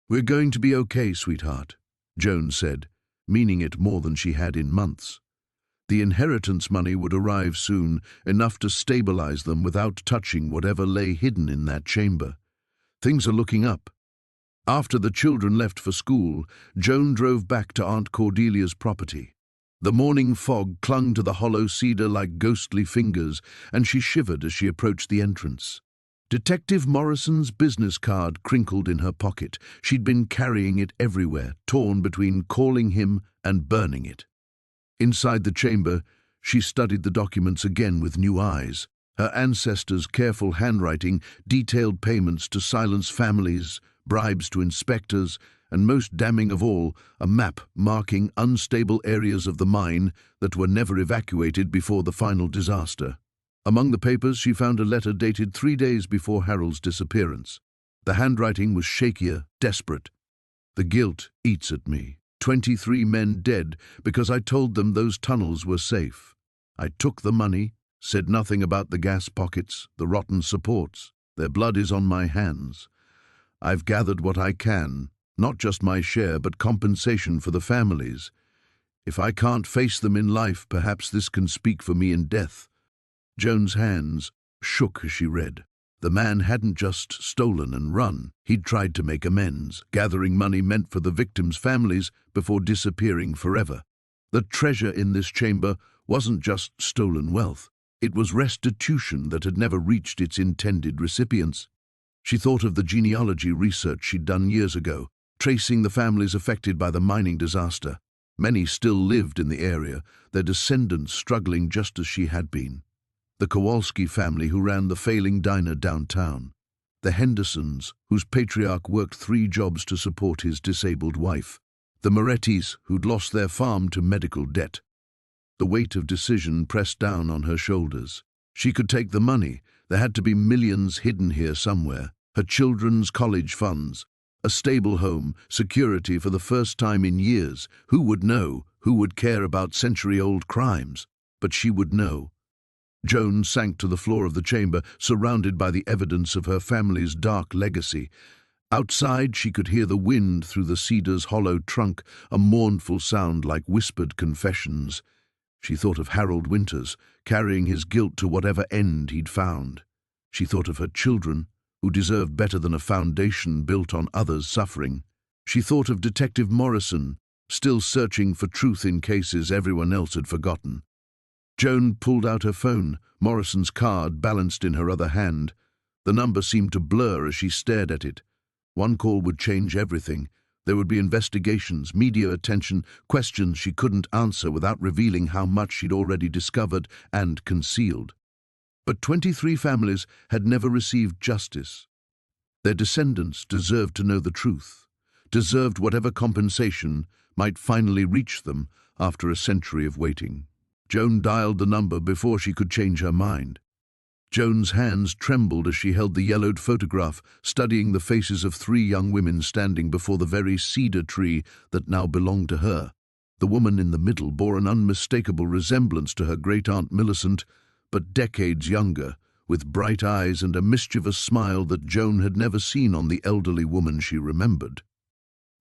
"We're going to be okay, sweetheart," Joan said, meaning it more than she had in months. The inheritance money would arrive soon, enough to stabilize them without touching whatever lay hidden in that chamber. Things are looking up. After the children left for school, Joan drove back to Aunt Cordelia's property. The morning fog clung to the hollow cedar like ghostly fingers, and she shivered as she approached the entrance. Detective Morrison's business card crinkled in her pocket. She'd been carrying it everywhere, torn between calling him and burning it. Inside the chamber, she studied the documents again with new eyes. Her ancestors' careful handwriting, detailed payments to silence families, bribes to inspectors, and most damning of all, a map marking unstable areas of the mine that were never evacuated before the final disaster. Among the papers, she found a letter dated 3 days before Harold's disappearance. The handwriting was shakier, desperate. "The guilt eats at me. 23 men dead because I told them those tunnels were safe. I took the money, said nothing about the gas pockets, the rotten supports. Their blood is on my hands. I've gathered what I can, not just my share, but compensation for the families. If I can't face them in life, perhaps this can speak for me in death." Joan's hands shook as she read. The man hadn't just stolen and run. He'd tried to make amends, gathering money meant for the victims' families before disappearing forever. The treasure in this chamber wasn't just stolen wealth. It was restitution that had never reached its intended recipients. She thought of the genealogy research she'd done years ago, tracing the families affected by the mining disaster. Many still lived in the area, their descendants struggling just as she had been. The Kowalski family who ran the failing diner downtown. The Hendersons, whose patriarch worked 3 jobs to support his disabled wife. The Morettis, who'd lost their farm to medical debt. The weight of decision pressed down on her shoulders. She could take the money. There had to be millions hidden here somewhere. Her children's college funds. A stable home, security for the first time in years. Who would know? Who would care about century-old crimes? But she would know. Joan sank to the floor of the chamber, surrounded by the evidence of her family's dark legacy. Outside, she could hear the wind through the cedar's hollow trunk, a mournful sound like whispered confessions. She thought of Harold Winters, carrying his guilt to whatever end he'd found. She thought of her children, who deserved better than a foundation built on others' suffering. She thought of Detective Morrison, still searching for truth in cases everyone else had forgotten. Joan pulled out her phone, Morrison's card balanced in her other hand. The number seemed to blur as she stared at it. One call would change everything. There would be investigations, media attention, questions she couldn't answer without revealing how much she'd already discovered and concealed. But 23 families had never received justice. Their descendants deserved to know the truth, deserved whatever compensation might finally reach them after a century of waiting. Joan dialed the number before she could change her mind. Joan's hands trembled as she held the yellowed photograph, studying the faces of 3 young women standing before the very cedar tree that now belonged to her. The woman in the middle bore an unmistakable resemblance to her great-aunt Millicent, but decades younger, with bright eyes and a mischievous smile that Joan had never seen on the elderly woman she remembered.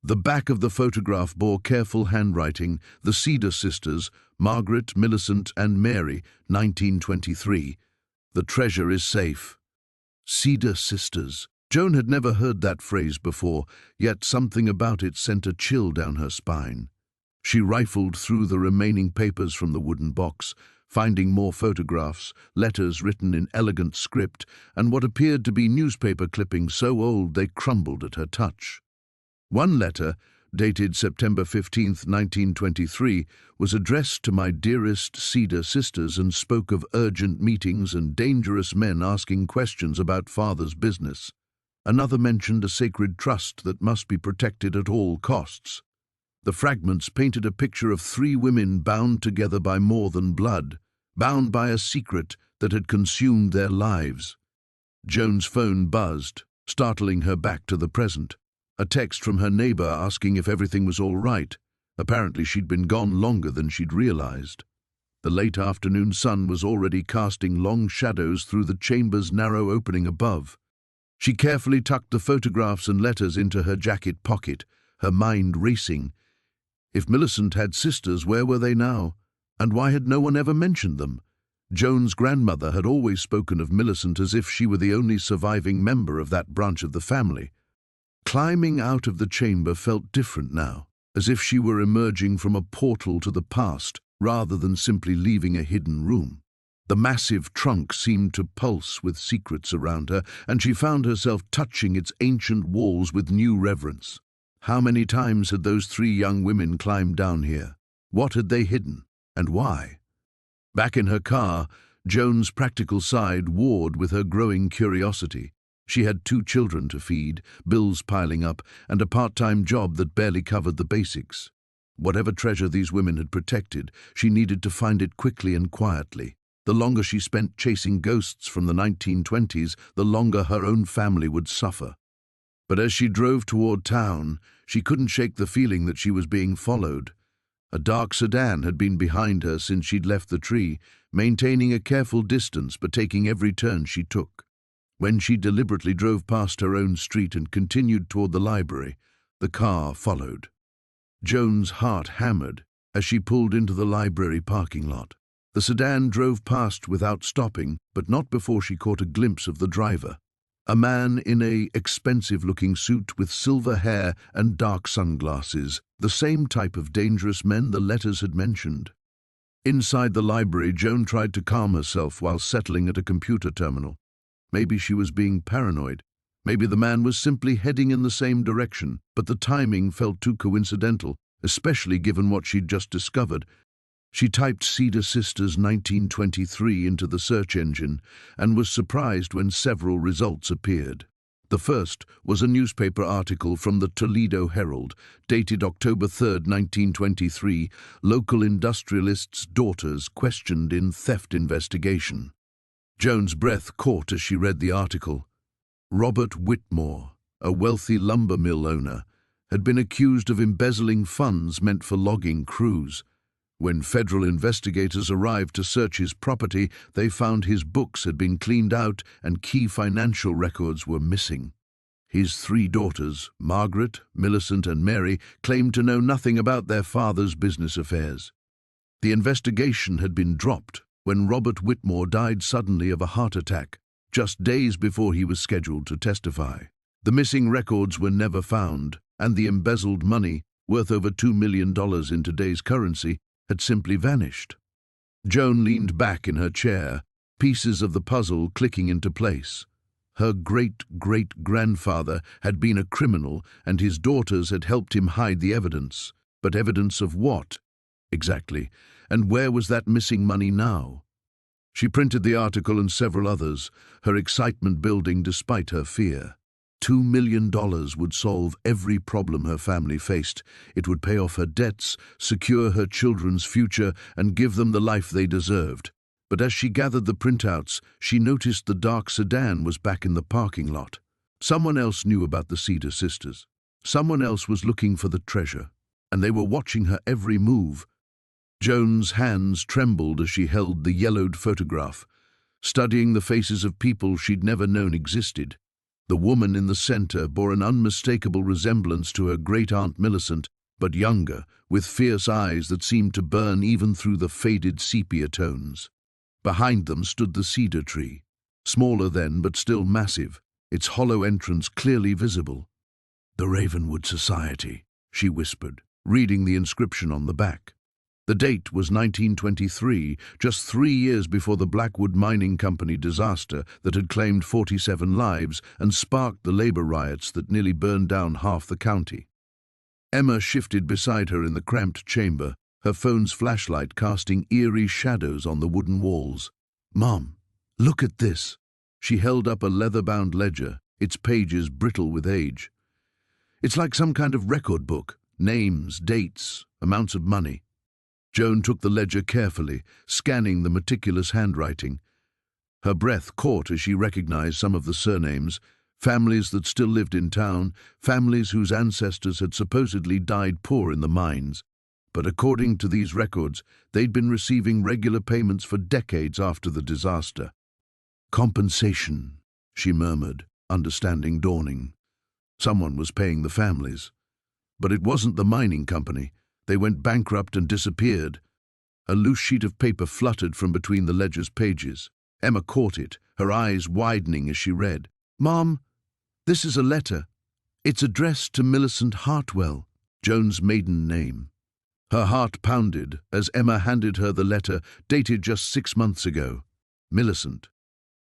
The back of the photograph bore careful handwriting, the Cedar sisters, Margaret, Millicent, and Mary, 1923. The treasure is safe. Cedar sisters. Joan had never heard that phrase before, yet something about it sent a chill down her spine. She rifled through the remaining papers from the wooden box, finding more photographs, letters written in elegant script, and what appeared to be newspaper clippings so old they crumbled at her touch. One letter, dated September 15, 1923, was addressed to my dearest Cedar sisters and spoke of urgent meetings and dangerous men asking questions about father's business. Another mentioned a sacred trust that must be protected at all costs. The fragments painted a picture of 3 women bound together by more than blood, bound by a secret that had consumed their lives. Joan's phone buzzed, startling her back to the present. A text from her neighbor asking if everything was all right. Apparently she'd been gone longer than she'd realized. The late afternoon sun was already casting long shadows through the chamber's narrow opening above. She carefully tucked the photographs and letters into her jacket pocket, her mind racing. If Millicent had sisters, where were they now? And why had no one ever mentioned them? Joan's grandmother had always spoken of Millicent as if she were the only surviving member of that branch of the family. Climbing out of the chamber felt different now, as if she were emerging from a portal to the past, rather than simply leaving a hidden room. The massive trunk seemed to pulse with secrets around her, and she found herself touching its ancient walls with new reverence. How many times had those three young women climbed down here? What had they hidden, and why? Back in her car, Joan's practical side warred with her growing curiosity. She had 2 children to feed, bills piling up, and a part-time job that barely covered the basics. Whatever treasure these women had protected, she needed to find it quickly and quietly. The longer she spent chasing ghosts from the 1920s, the longer her own family would suffer. But as she drove toward town, she couldn't shake the feeling that she was being followed. A dark sedan had been behind her since she'd left the tree, maintaining a careful distance but taking every turn she took. When she deliberately drove past her own street and continued toward the library, the car followed. Joan's heart hammered as she pulled into the library parking lot. The sedan drove past without stopping, but not before she caught a glimpse of the driver. A man in an expensive-looking suit with silver hair and dark sunglasses, the same type of dangerous men the letters had mentioned. Inside the library, Joan tried to calm herself while settling at a computer terminal. Maybe she was being paranoid. Maybe the man was simply heading in the same direction, but the timing felt too coincidental, especially given what she'd just discovered. She typed Cedar Sisters 1923 into the search engine and was surprised when several results appeared. The first was a newspaper article from the Toledo Herald, dated October 3, 1923, local industrialists' daughters questioned in theft investigation. Joan's breath caught as she read the article. Robert Whitmore, a wealthy lumber mill owner, had been accused of embezzling funds meant for logging crews. When federal investigators arrived to search his property, they found his books had been cleaned out and key financial records were missing. His 3 daughters, Margaret, Millicent, and Mary, claimed to know nothing about their father's business affairs. The investigation had been dropped when Robert Whitmore died suddenly of a heart attack, just days before he was scheduled to testify. The missing records were never found, and the embezzled money, worth over $2 million in today's currency, had simply vanished. Joan leaned back in her chair, pieces of the puzzle clicking into place. Her great-great-grandfather had been a criminal, and his daughters had helped him hide the evidence. But evidence of what, exactly? And where was that missing money now? She printed the article and several others, her excitement building despite her fear. $2 million would solve every problem her family faced. It would pay off her debts, secure her children's future, and give them the life they deserved. But as she gathered the printouts, she noticed the dark sedan was back in the parking lot. Someone else knew about the Cedar Sisters. Someone else was looking for the treasure, and they were watching her every move. Joan's hands trembled as she held the yellowed photograph, studying the faces of people she'd never known existed. The woman in the center bore an unmistakable resemblance to her great-aunt Millicent, but younger, with fierce eyes that seemed to burn even through the faded sepia tones. Behind them stood the cedar tree, smaller then but still massive, its hollow entrance clearly visible. "The Ravenwood Society," she whispered, reading the inscription on the back. The date was 1923, just 3 years before the Blackwood Mining Company disaster that had claimed 47 lives and sparked the labor riots that nearly burned down half the county. Emma shifted beside her in the cramped chamber, her phone's flashlight casting eerie shadows on the wooden walls. "Mom, look at this." She held up a leather-bound ledger, its pages brittle with age. "It's like some kind of record book, names, dates, amounts of money." Joan took the ledger carefully, scanning the meticulous handwriting. Her breath caught as she recognized some of the surnames: Families that still lived in town, families whose ancestors had supposedly died poor in the mines. But according to these records, they'd been receiving regular payments for decades after the disaster. Compensation, she murmured, understanding dawning. Someone was paying the families. But it wasn't the mining company. They went bankrupt and disappeared. A loose sheet of paper fluttered from between the ledger's pages. Emma caught it, her eyes widening as she read. "Mom, this is a letter. It's addressed to Millicent Hartwell," Joan's maiden name. Her heart pounded as Emma handed her the letter, dated just 6 months ago. "Millicent,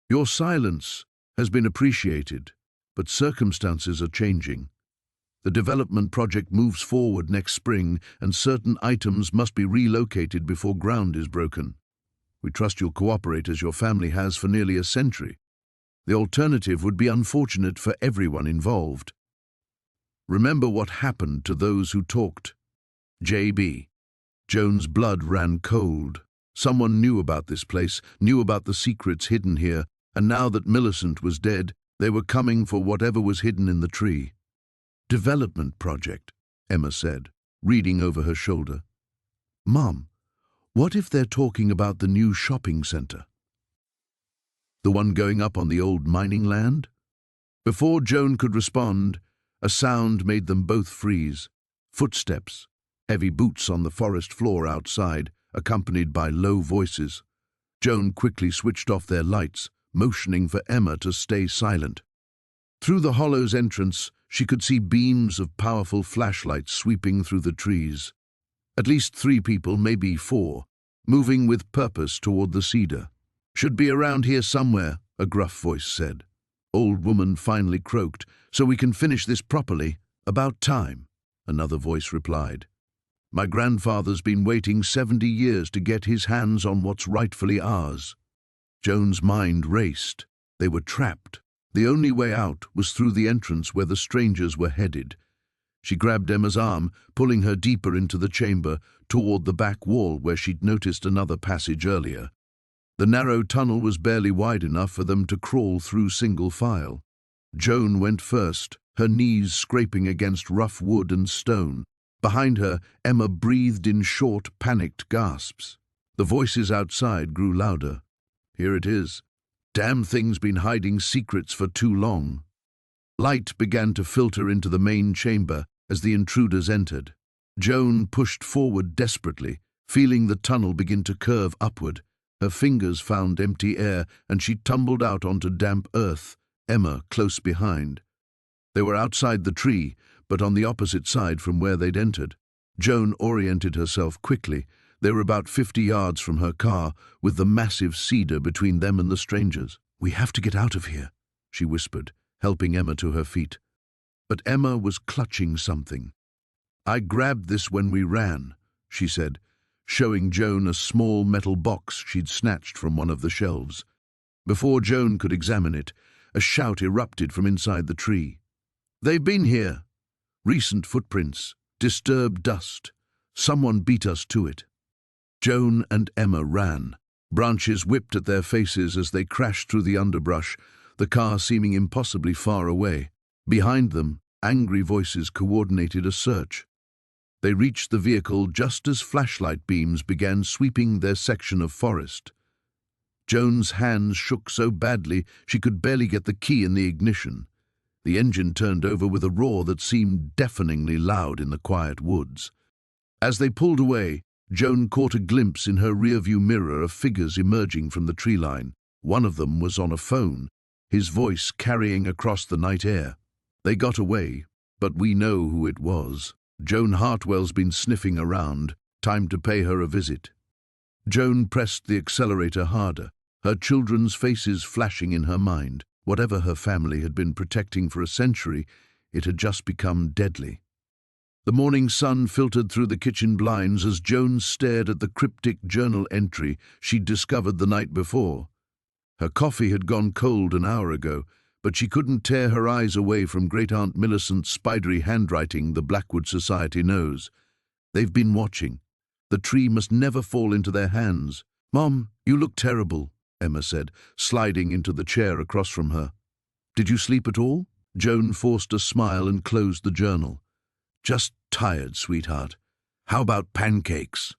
your silence has been appreciated, but circumstances are changing. The development project moves forward next spring, and certain items must be relocated before ground is broken. We trust you'll cooperate as your family has for nearly a century. The alternative would be unfortunate for everyone involved. Remember what happened to those who talked. J.B." Joan's blood ran cold. Someone knew about this place, knew about the secrets hidden here, and now that Millicent was dead, they were coming for whatever was hidden in the tree. "Development project," Emma said, reading over her shoulder. "Mom, what if they're talking about the new shopping center? The one going up on the old mining land?" Before Joan could respond, a sound made them both freeze. Footsteps, heavy boots on the forest floor outside, accompanied by low voices. Joan quickly switched off their lights, motioning for Emma to stay silent. Through the hollow's entrance, she could see beams of powerful flashlights sweeping through the trees. At least 3 people, maybe 4, moving with purpose toward the cedar. "Should be around here somewhere," a gruff voice said. "Old woman finally croaked, so we can finish this properly. About time," another voice replied. "My grandfather's been waiting 70 years to get his hands on what's rightfully ours." Joan's mind raced. They were trapped. The only way out was through the entrance where the strangers were headed. She grabbed Emma's arm, pulling her deeper into the chamber, toward the back wall where she'd noticed another passage earlier. The narrow tunnel was barely wide enough for them to crawl through single file. Joan went first, her knees scraping against rough wood and stone. Behind her, Emma breathed in short, panicked gasps. The voices outside grew louder. "Here it is. Damn thing's been hiding secrets for too long." Light began to filter into the main chamber as the intruders entered. Joan pushed forward desperately, feeling the tunnel begin to curve upward. Her fingers found empty air, and she tumbled out onto damp earth, Emma close behind. They were outside the tree, but on the opposite side from where they'd entered. Joan oriented herself quickly. They were about 50 yards from her car, with the massive cedar between them and the strangers. "We have to get out of here," she whispered, helping Emma to her feet. But Emma was clutching something. "I grabbed this when we ran," she said, showing Joan a small metal box she'd snatched from one of the shelves. Before Joan could examine it, a shout erupted from inside the tree. "They've been here! Recent footprints, disturbed dust. Someone beat us to it." Joan and Emma ran. Branches whipped at their faces as they crashed through the underbrush, the car seeming impossibly far away. Behind them, angry voices coordinated a search. They reached the vehicle just as flashlight beams began sweeping their section of forest. Joan's hands shook so badly she could barely get the key in the ignition. The engine turned over with a roar that seemed deafeningly loud in the quiet woods. As they pulled away, Joan caught a glimpse in her rearview mirror of figures emerging from the tree line. One of them was on a phone, his voice carrying across the night air. "They got away, but we know who it was. Joan Hartwell's been sniffing around. Time to pay her a visit." Joan pressed the accelerator harder, her children's faces flashing in her mind. Whatever her family had been protecting for a century, it had just become deadly. The morning sun filtered through the kitchen blinds as Joan stared at the cryptic journal entry she'd discovered the night before. Her coffee had gone cold an hour ago, but she couldn't tear her eyes away from Great-Aunt Millicent's spidery handwriting the Blackwood Society knows. "They've been watching. The tree must never fall into their hands." "Mom, you look terrible," Emma said, sliding into the chair across from her. Did you sleep at all? Joan forced a smile and closed the journal. Just tired, sweetheart. How about pancakes?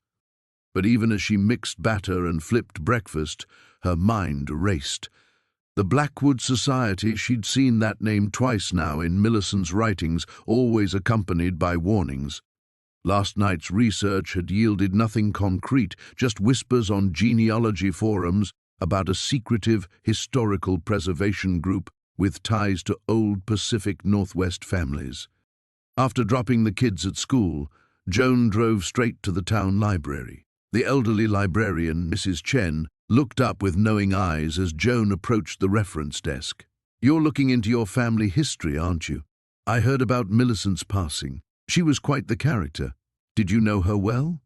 But even as she mixed batter and flipped breakfast, her mind raced. The Blackwood Society, she'd seen that name twice now in Millicent's writings, always accompanied by warnings. Last night's research had yielded nothing concrete, just whispers on genealogy forums about a secretive historical preservation group with ties to old Pacific Northwest families. After dropping the kids at school, Joan drove straight to the town library. The elderly librarian, Mrs. Chen, looked up with knowing eyes as Joan approached the reference desk. "You're looking into your family history, aren't you? I heard about Millicent's passing. She was quite the character. Did you know her well?"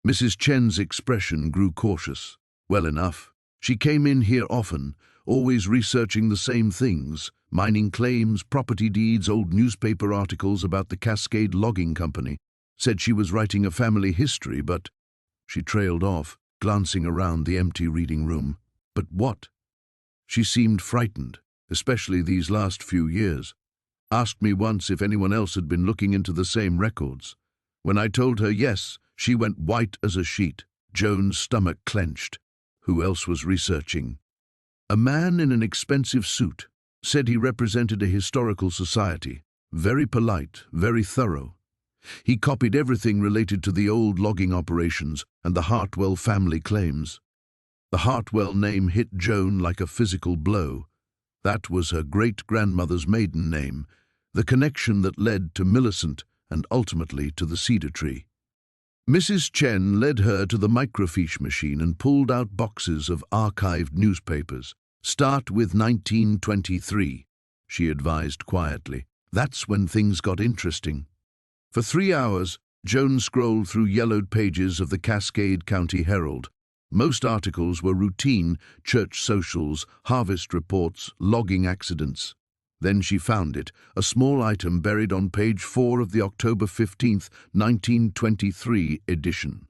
Mrs. Chen's expression grew cautious. "Well enough. She came in here often, always researching the same things, mining claims, property deeds, old newspaper articles about the Cascade Logging Company. Said she was writing a family history, but—" She trailed off, glancing around the empty reading room. "But what?" She seemed frightened, especially these last few years. Asked me once if anyone else had been looking into the same records. When I told her yes, she went white as a sheet. Joan's stomach clenched. Who else was researching? A man in an expensive suit. Said he represented a historical society. Very polite, very thorough. He copied everything related to the old logging operations and the Hartwell family claims. The Hartwell name hit Joan like a physical blow. That was her great-grandmother's maiden name, the connection that led to Millicent and ultimately to the cedar tree. Mrs. Chen led her to the microfiche machine and pulled out boxes of archived newspapers. "Start with 1923, she advised quietly. "That's when things got interesting." For 3 hours, Joan scrolled through yellowed pages of the Cascade County Herald. Most articles were routine: church socials, harvest reports, logging accidents. Then she found it, a small item buried on page 4 of the October 15th, 1923 edition.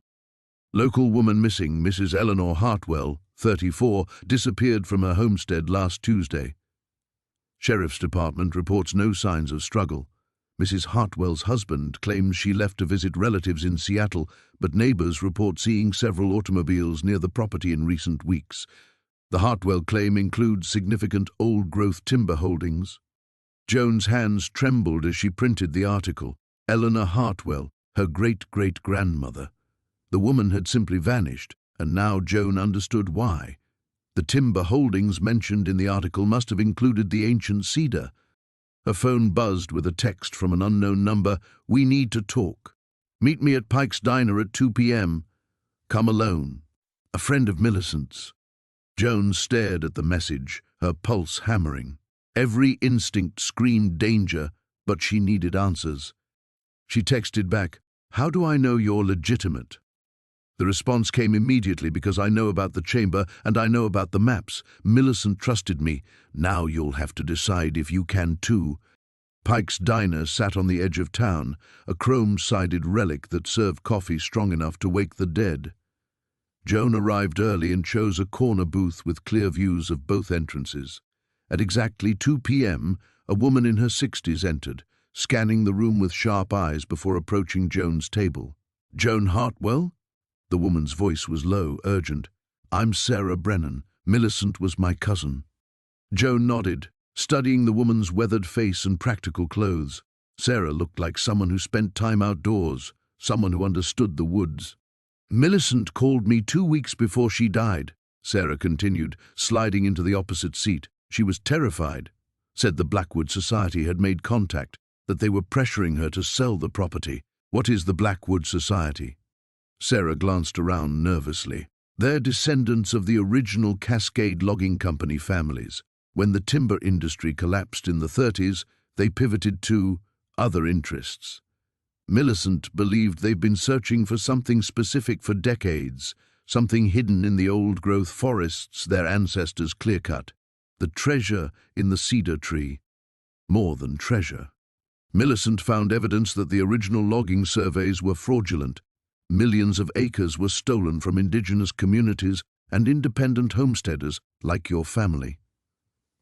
Local woman missing, Mrs. Eleanor Hartwell, 34, disappeared from her homestead last Tuesday. Sheriff's Department reports no signs of struggle. Mrs. Hartwell's husband claims she left to visit relatives in Seattle, but neighbors report seeing several automobiles near the property in recent weeks. The Hartwell claim includes significant old-growth timber holdings. Joan's hands trembled as she printed the article. Eleanor Hartwell, her great-great-grandmother. The woman had simply vanished, and now Joan understood why. The timber holdings mentioned in the article must have included the ancient Cedar. Her phone buzzed with a text from an unknown number. "We need to talk. Meet me at Pike's Diner at 2 p.m. Come alone. A friend of Millicent's." Joan stared at the message, her pulse hammering. Every instinct screamed danger, but she needed answers. She texted back, "How do I know you're legitimate?" The response came immediately: "Because I know about the chamber and I know about the maps. Millicent trusted me. Now you'll have to decide if you can too." Pike's Diner sat on the edge of town, a chrome-sided relic that served coffee strong enough to wake the dead. Joan arrived early and chose a corner booth with clear views of both entrances. At exactly 2 p.m., a woman in her 60s entered, scanning the room with sharp eyes before approaching Joan's table. "Joan Hartwell?" The woman's voice was low, urgent. "I'm Sarah Brennan. Millicent was my cousin." Joan nodded, studying the woman's weathered face and practical clothes. Sarah looked like someone who spent time outdoors, someone who understood the woods. "Millicent called me 2 weeks before she died," Sarah continued, sliding into the opposite seat. "She was terrified. Said the Blackwood Society had made contact, that they were pressuring her to sell the property." "What is the Blackwood Society?" Sarah glanced around nervously. "They're descendants of the original Cascade Logging Company families. When the timber industry collapsed in the 30s, they pivoted to other interests. Millicent believed they've been searching for something specific for decades, something hidden in the old-growth forests their ancestors clear-cut. The treasure in the cedar tree. More than treasure. Millicent found evidence that the original logging surveys were fraudulent. Millions of acres were stolen from indigenous communities and independent homesteaders like your family.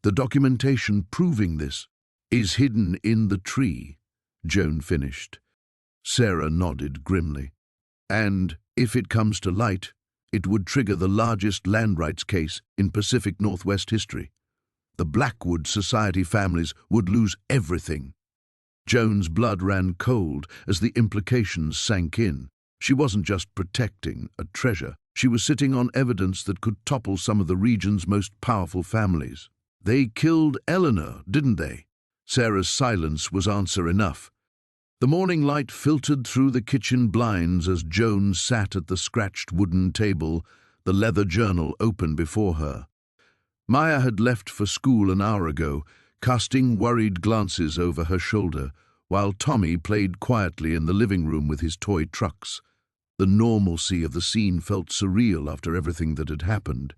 The documentation proving this is hidden in the tree, Joan finished. Sarah nodded grimly. And, if it comes to light, it would trigger the largest land rights case in Pacific Northwest history. The Blackwood Society families would lose everything. Joan's blood ran cold as the implications sank in. She wasn't just protecting a treasure. She was sitting on evidence that could topple some of the region's most powerful families. They killed Eleanor, didn't they? Sarah's silence was answer enough. The morning light filtered through the kitchen blinds as Joan sat at the scratched wooden table, the leather journal open before her. Maya had left for school an hour ago, casting worried glances over her shoulder, while Tommy played quietly in the living room with his toy trucks. The normalcy of the scene felt surreal after everything that had happened.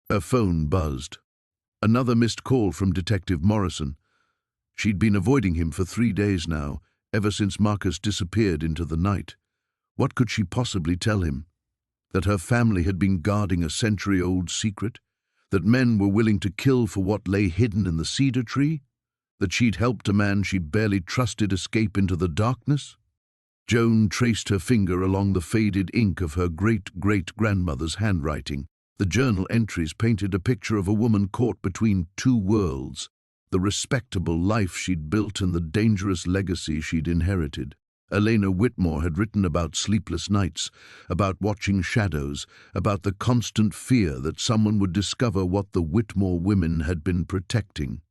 Her phone buzzed. Another missed call from Detective Morrison. She'd been avoiding him for 3 days now, ever since Marcus disappeared into the night. What could she possibly tell him? That her family had been guarding a century-old secret? That men were willing to kill for what lay hidden in the cedar tree? That she'd helped a man she barely trusted escape into the darkness? Joan traced her finger along the faded ink of her great-great-grandmother's handwriting. The journal entries painted a picture of a woman caught between two worlds, the respectable life she'd built and the dangerous legacy she'd inherited. Elena Whitmore had written about sleepless nights, about watching shadows, about the constant fear that someone would discover what the Whitmore women had been protecting.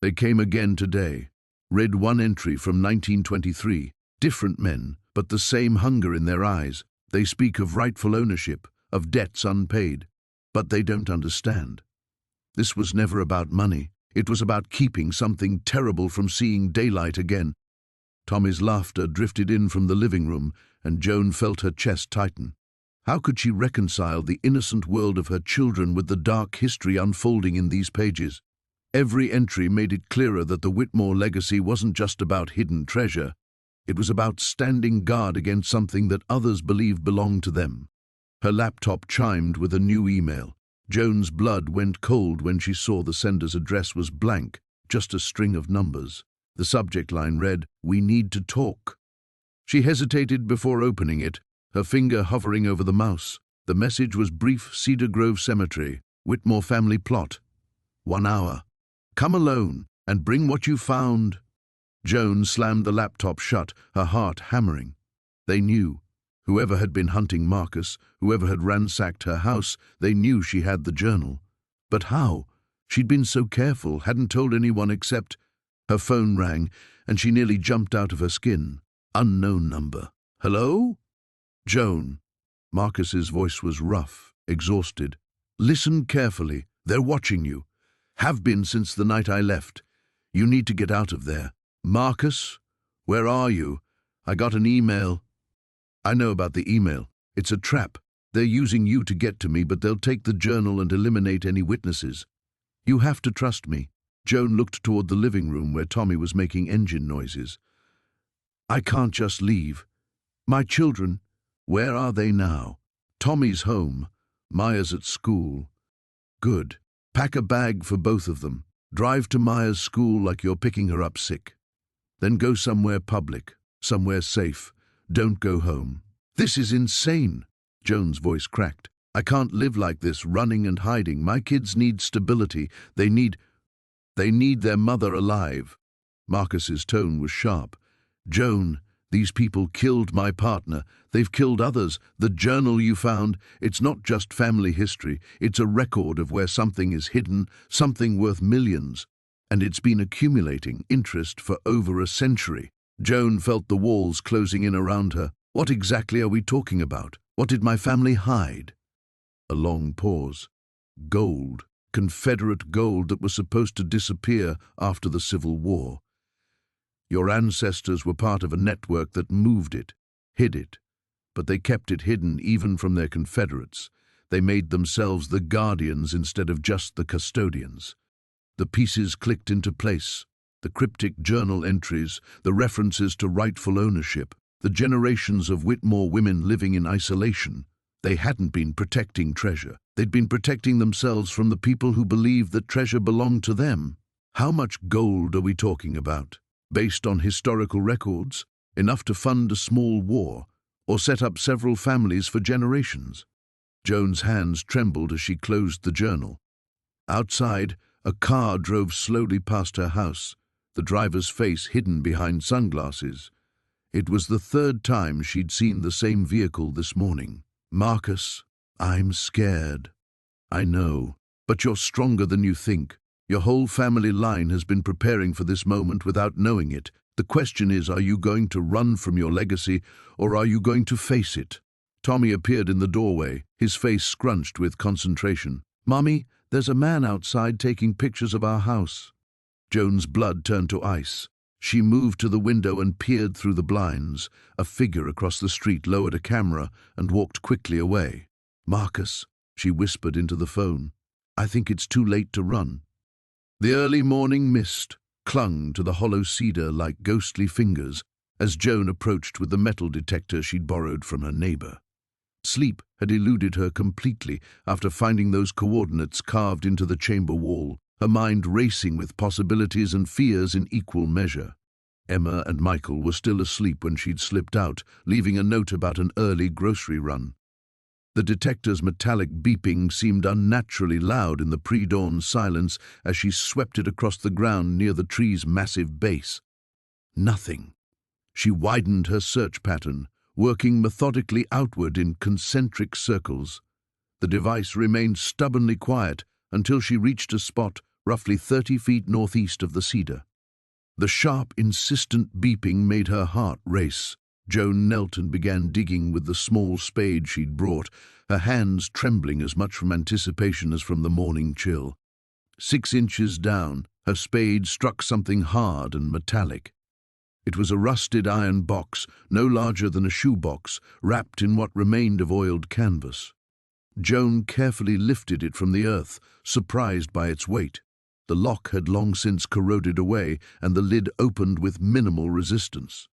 They came again today. Read one entry from 1923. Different men, but the same hunger in their eyes. They speak of rightful ownership, of debts unpaid. But they don't understand. This was never about money. It was about keeping something terrible from seeing daylight again. Tommy's laughter drifted in from the living room, and Joan felt her chest tighten. How could she reconcile the innocent world of her children with the dark history unfolding in these pages? Every entry made it clearer that the Whitmore legacy wasn't just about hidden treasure. It was about standing guard against something that others believed belonged to them. Her laptop chimed with a new email. Joan's blood went cold when she saw the sender's address was blank, just a string of numbers. The subject line read, "We need to talk." She hesitated before opening it, her finger hovering over the mouse. The message was brief: Cedar Grove Cemetery, Whitmore family plot. 1 hour. Come alone and bring what you found. Joan slammed the laptop shut, her heart hammering. They knew. Whoever had been hunting Marcus, whoever had ransacked her house, they knew she had the journal. But how? She'd been so careful, hadn't told anyone except... Her phone rang, and she nearly jumped out of her skin. Unknown number. Hello? Joan. Marcus's voice was rough, exhausted. Listen carefully. They're watching you. Have been since the night I left. You need to get out of there. Marcus? Where are you? I got an email. I know about the email. It's a trap. They're using you to get to me, but they'll take the journal and eliminate any witnesses. You have to trust me. Joan looked toward the living room where Tommy was making engine noises. I can't just leave. My children, where are they now? Tommy's home. Maya's at school. Good. Pack a bag for both of them. Drive to Maya's school like you're picking her up sick. Then go somewhere public, somewhere safe. Don't go home. This is insane. Joan's voice cracked. I can't live like this, running and hiding. My kids need stability. They need their mother alive. Marcus's tone was sharp. Joan, these people killed my partner. They've killed others. The journal you found, it's not just family history. It's a record of where something is hidden, something worth millions. And it's been accumulating interest for over a century. Joan felt the walls closing in around her. What exactly are we talking about? What did my family hide? A long pause. Gold. Confederate gold that was supposed to disappear after the Civil War. Your ancestors were part of a network that moved it, hid it. But they kept it hidden even from their Confederates. They made themselves the guardians instead of just the custodians. The pieces clicked into place. The cryptic journal entries, the references to rightful ownership, the generations of Whitmore women living in isolation. They hadn't been protecting treasure. They'd been protecting themselves from the people who believed that treasure belonged to them. How much gold are we talking about? Based on historical records, enough to fund a small war or set up several families for generations. Joan's hands trembled as she closed the journal. Outside, a car drove slowly past her house, the driver's face hidden behind sunglasses. It was the third time she'd seen the same vehicle this morning. "Marcus, I'm scared." "I know, but you're stronger than you think. Your whole family line has been preparing for this moment without knowing it. The question is, are you going to run from your legacy, or are you going to face it?" Tommy appeared in the doorway, his face scrunched with concentration. "Mommy, there's a man outside taking pictures of our house." Joan's blood turned to ice. She moved to the window and peered through the blinds. A figure across the street lowered a camera and walked quickly away. "Marcus," she whispered into the phone, "I think it's too late to run." The early morning mist clung to the hollow cedar like ghostly fingers as Joan approached with the metal detector she'd borrowed from her neighbor. Sleep had eluded her completely after finding those coordinates carved into the chamber wall, her mind racing with possibilities and fears in equal measure. Emma and Michael were still asleep when she'd slipped out, leaving a note about an early grocery run. The detector's metallic beeping seemed unnaturally loud in the pre-dawn silence as she swept it across the ground near the tree's massive base. Nothing. She widened her search pattern, working methodically outward in concentric circles. The device remained stubbornly quiet until she reached a spot roughly 30 feet northeast of the cedar. The sharp, insistent beeping made her heart race. Joan knelt and began digging with the small spade she'd brought, her hands trembling as much from anticipation as from the morning chill. 6 inches down, her spade struck something hard and metallic. It was a rusted iron box, no larger than a shoebox, wrapped in what remained of oiled canvas. Joan carefully lifted it from the earth, surprised by its weight. The lock had long since corroded away, and the lid opened with minimal resistance.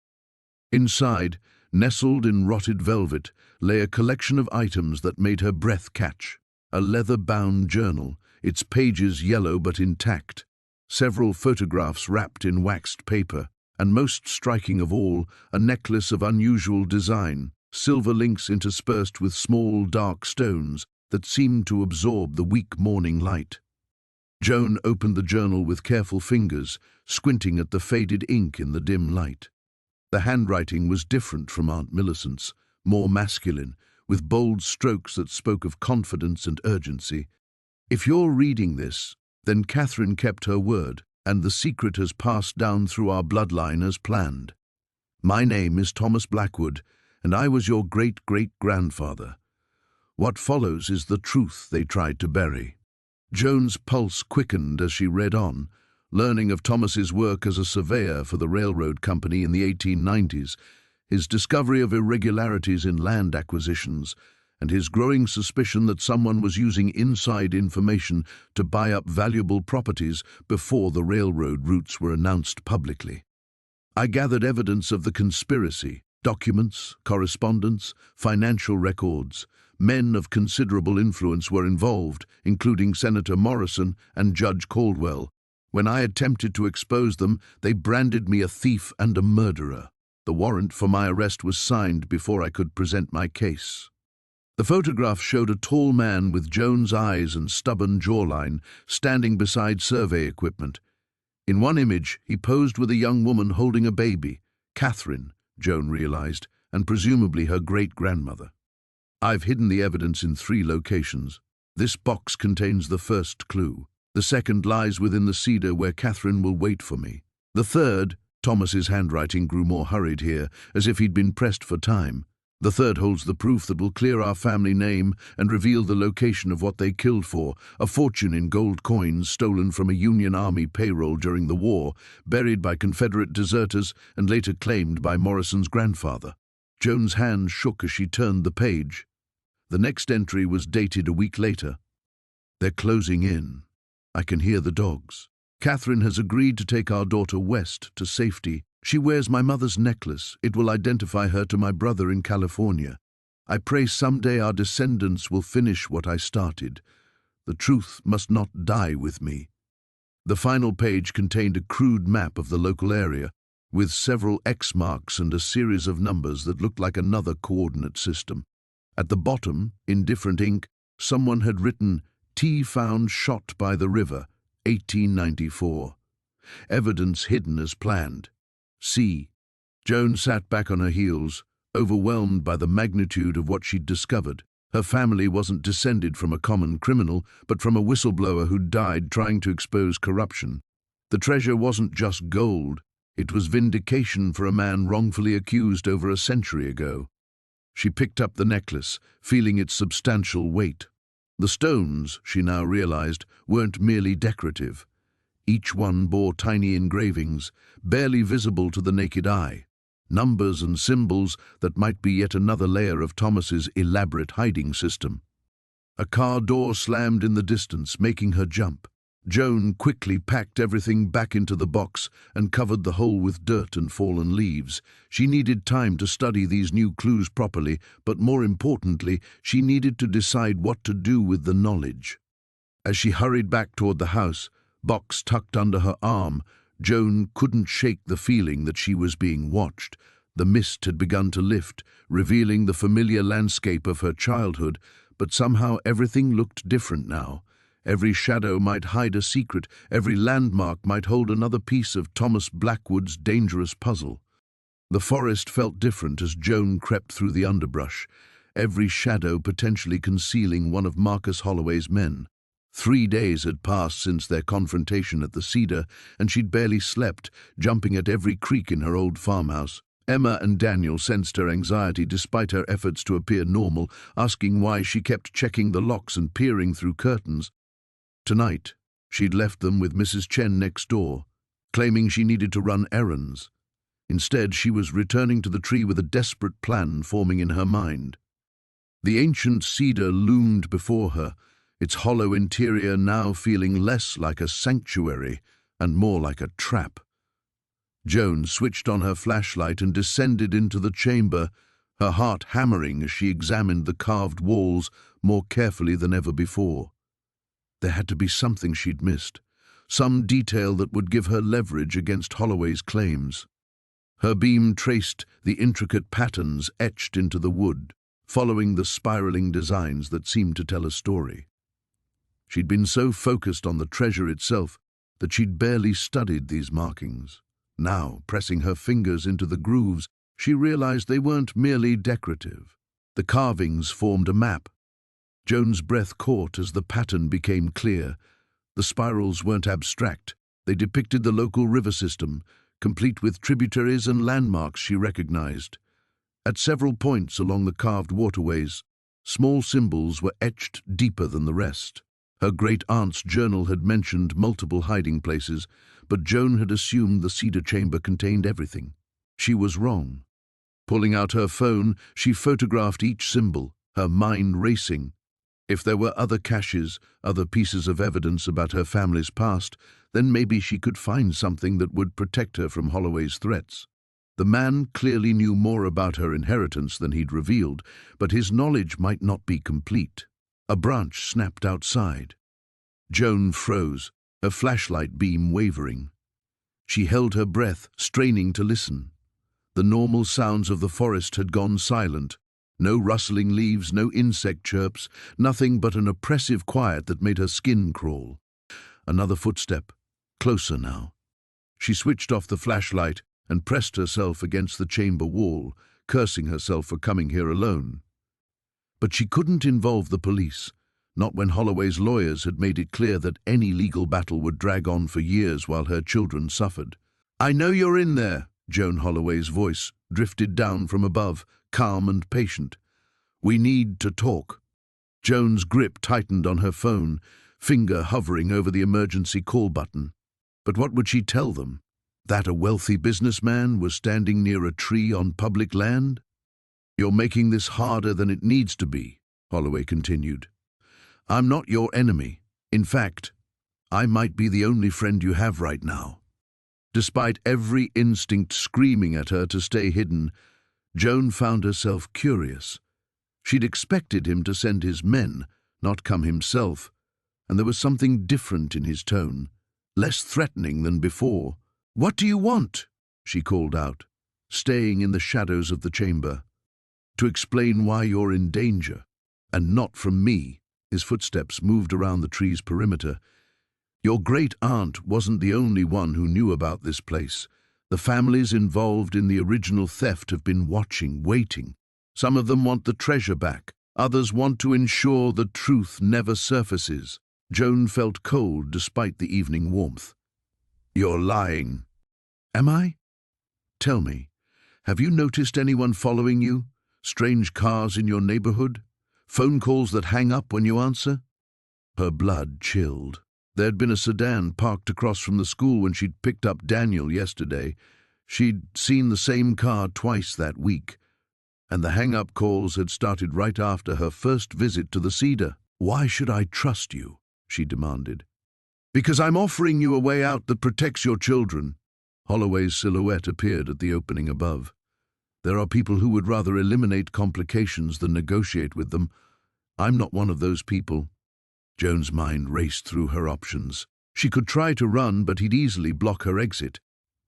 Inside, nestled in rotted velvet, lay a collection of items that made her breath catch. A leather-bound journal, its pages yellow but intact, several photographs wrapped in waxed paper, and most striking of all, a necklace of unusual design, silver links interspersed with small dark stones that seemed to absorb the weak morning light. Joan opened the journal with careful fingers, squinting at the faded ink in the dim light. The handwriting was different from Aunt Millicent's, more masculine, with bold strokes that spoke of confidence and urgency. "If you're reading this, then Catherine kept her word, and the secret has passed down through our bloodline as planned. My name is Thomas Blackwood, and I was your great-great-grandfather. What follows is the truth they tried to bury." Joan's pulse quickened as she read on, learning of Thomas's work as a surveyor for the railroad company in the 1890s, his discovery of irregularities in land acquisitions, and his growing suspicion that someone was using inside information to buy up valuable properties before the railroad routes were announced publicly. "I gathered evidence of the conspiracy, documents, correspondence, financial records. Men of considerable influence were involved, including Senator Morrison and Judge Caldwell. When I attempted to expose them, they branded me a thief and a murderer. The warrant for my arrest was signed before I could present my case." The photograph showed a tall man with Joan's eyes and stubborn jawline standing beside survey equipment. In one image, he posed with a young woman holding a baby, Catherine, Joan realized, and presumably her great-grandmother. "I've hidden the evidence in 3 locations. This box contains the first clue. The second lies within the cedar where Catherine will wait for me. The third," Thomas's handwriting grew more hurried here, as if he'd been pressed for time. "The third holds the proof that will clear our family name and reveal the location of what they killed for, a fortune in gold coins stolen from a Union Army payroll during the war, buried by Confederate deserters and later claimed by Morrison's grandfather." Joan's hand shook as she turned the page. The next entry was dated a week later. "They're closing in. I can hear the dogs. Catherine has agreed to take our daughter west to safety. She wears my mother's necklace. It will identify her to my brother in California. I pray someday our descendants will finish what I started. The truth must not die with me." The final page contained a crude map of the local area, with several X marks and a series of numbers that looked like another coordinate system. At the bottom, in different ink, someone had written, "T found shot by the river, 1894. Evidence hidden as planned. C." Joan sat back on her heels, overwhelmed by the magnitude of what she'd discovered. Her family wasn't descended from a common criminal, but from a whistleblower who'd died trying to expose corruption. The treasure wasn't just gold, it was vindication for a man wrongfully accused over a century ago. She picked up the necklace, feeling its substantial weight. The stones, she now realized, weren't merely decorative. Each one bore tiny engravings, barely visible to the naked eye. Numbers and symbols that might be yet another layer of Thomas's elaborate hiding system. A car door slammed in the distance, making her jump. Joan quickly packed everything back into the box and covered the hole with dirt and fallen leaves. She needed time to study these new clues properly, but more importantly, she needed to decide what to do with the knowledge. As she hurried back toward the house, box tucked under her arm, Joan couldn't shake the feeling that she was being watched. The mist had begun to lift, revealing the familiar landscape of her childhood, but somehow everything looked different now. Every shadow might hide a secret, every landmark might hold another piece of Thomas Blackwood's dangerous puzzle. The forest felt different as Joan crept through the underbrush, every shadow potentially concealing one of Marcus Holloway's men. 3 days had passed since their confrontation at the Cedar, and she'd barely slept, jumping at every creak in her old farmhouse. Emma and Daniel sensed her anxiety despite her efforts to appear normal, asking why she kept checking the locks and peering through curtains. Tonight, she'd left them with Mrs. Chen next door, claiming she needed to run errands. Instead, she was returning to the tree with a desperate plan forming in her mind. The ancient cedar loomed before her, its hollow interior now feeling less like a sanctuary and more like a trap. Joan switched on her flashlight and descended into the chamber, her heart hammering as she examined the carved walls more carefully than ever before. There had to be something she'd missed, some detail that would give her leverage against Holloway's claims. Her beam traced the intricate patterns etched into the wood, following the spiraling designs that seemed to tell a story. She'd been so focused on the treasure itself that she'd barely studied these markings. Now, pressing her fingers into the grooves, she realized they weren't merely decorative. The carvings formed a map. Joan's breath caught as the pattern became clear. The spirals weren't abstract. They depicted the local river system, complete with tributaries and landmarks she recognized. At several points along the carved waterways, small symbols were etched deeper than the rest. Her great-aunt's journal had mentioned multiple hiding places, but Joan had assumed the Cedar chamber contained everything. She was wrong. Pulling out her phone, she photographed each symbol, her mind racing. If there were other caches, other pieces of evidence about her family's past, then maybe she could find something that would protect her from Holloway's threats. The man clearly knew more about her inheritance than he'd revealed, but his knowledge might not be complete. A branch snapped outside. Joan froze, her flashlight beam wavering. She held her breath, straining to listen. The normal sounds of the forest had gone silent. No rustling leaves, no insect chirps, nothing but an oppressive quiet that made her skin crawl. Another footstep, closer now. She switched off the flashlight and pressed herself against the chamber wall, cursing herself for coming here alone. But she couldn't involve the police, not when Holloway's lawyers had made it clear that any legal battle would drag on for years while her children suffered. "I know you're in there," Joan Holloway's voice drifted down from above, calm and patient. "We need to talk." Joan's grip tightened on her phone, finger hovering over the emergency call button. But what would she tell them? That a wealthy businessman was standing near a tree on public land? "You're making this harder than it needs to be," Holloway continued. "I'm not your enemy. In fact, I might be the only friend you have right now." Despite every instinct screaming at her to stay hidden, Joan found herself curious. She'd expected him to send his men, not come himself, and there was something different in his tone, less threatening than before. "What do you want?" she called out, staying in the shadows of the chamber. "To explain why you're in danger, and not from me." His footsteps moved around the tree's perimeter. "Your great-aunt wasn't the only one who knew about this place. The families involved in the original theft have been watching, waiting. Some of them want the treasure back. Others want to ensure the truth never surfaces." Joan felt cold despite the evening warmth. "You're lying." "Am I? Tell me, have you noticed anyone following you? Strange cars in your neighborhood? Phone calls that hang up when you answer?" Her blood chilled. There'd been a sedan parked across from the school when she'd picked up Daniel yesterday. She'd seen the same car twice that week, and the hang-up calls had started right after her first visit to the Cedar. "Why should I trust you?" she demanded. "Because I'm offering you a way out that protects your children." Holloway's silhouette appeared at the opening above. "There are people who would rather eliminate complications than negotiate with them. I'm not one of those people." Joan's mind raced through her options. She could try to run, but he'd easily block her exit.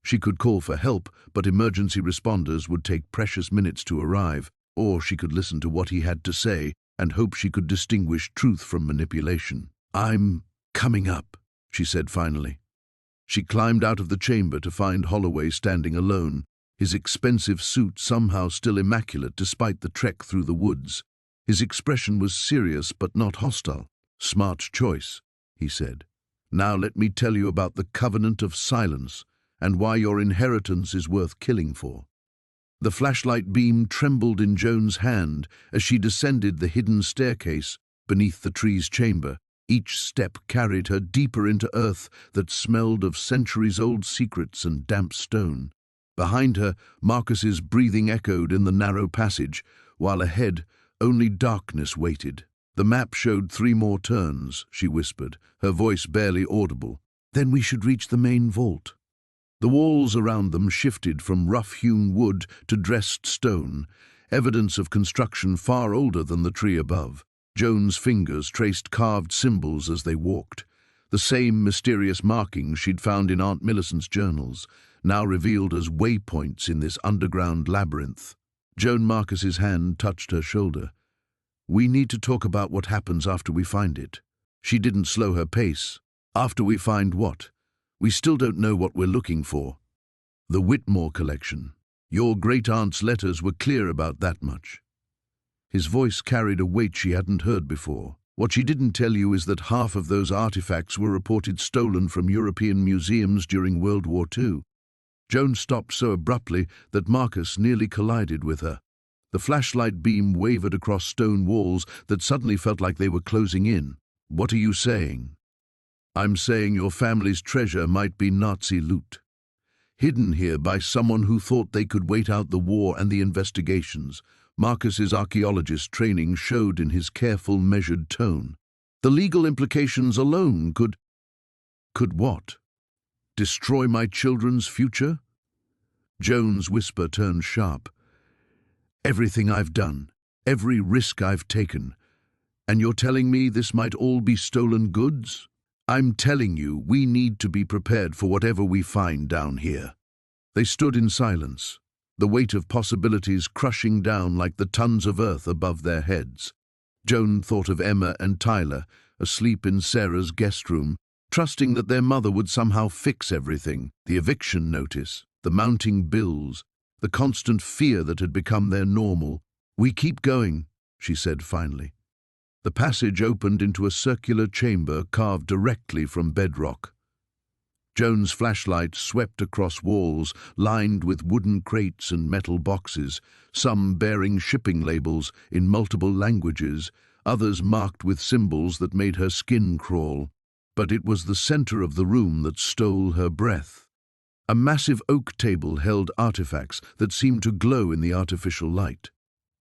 She could call for help, but emergency responders would take precious minutes to arrive. Or she could listen to what he had to say and hope she could distinguish truth from manipulation. "I'm coming up," she said finally. She climbed out of the chamber to find Holloway standing alone, his expensive suit somehow still immaculate despite the trek through the woods. His expression was serious but not hostile. "Smart choice," he said. "Now let me tell you about the covenant of silence and why your inheritance is worth killing for." The flashlight beam trembled in Joan's hand as she descended the hidden staircase beneath the tree's chamber. Each step carried her deeper into earth that smelled of centuries-old secrets and damp stone. Behind her, Marcus's breathing echoed in the narrow passage, while ahead, only darkness waited. "The map showed 3 more turns," she whispered, her voice barely audible. "Then we should reach the main vault." The walls around them shifted from rough-hewn wood to dressed stone, evidence of construction far older than the tree above. Joan's fingers traced carved symbols as they walked, the same mysterious markings she'd found in Aunt Millicent's journals, now revealed as waypoints in this underground labyrinth. Joan Marcus's hand touched her shoulder. "We need to talk about what happens after we find it." She didn't slow her pace. "After we find what? We still don't know what we're looking for." "The Whitmore collection. Your great-aunt's letters were clear about that much." His voice carried a weight she hadn't heard before. "What she didn't tell you is that half of those artifacts were reported stolen from European museums during World War II. Joan stopped so abruptly that Marcus nearly collided with her. The flashlight beam wavered across stone walls that suddenly felt like they were closing in. "What are you saying?" "I'm saying your family's treasure might be Nazi loot, hidden here by someone who thought they could wait out the war and the investigations." Marcus's archaeologist training showed in his careful, measured tone. "The legal implications alone could what? Destroy my children's future?" Joan's whisper turned sharp. "Everything I've done, every risk I've taken, and you're telling me this might all be stolen goods?" "I'm telling you, we need to be prepared for whatever we find down here." They stood in silence, the weight of possibilities crushing down like the tons of earth above their heads. Joan thought of Emma and Tyler, asleep in Sarah's guest room, trusting that their mother would somehow fix everything. The eviction notice, the mounting bills, the constant fear that had become their normal. "We keep going," she said finally. The passage opened into a circular chamber carved directly from bedrock. Joan's flashlight swept across walls lined with wooden crates and metal boxes, some bearing shipping labels in multiple languages, others marked with symbols that made her skin crawl. But it was the center of the room that stole her breath. A massive oak table held artifacts that seemed to glow in the artificial light.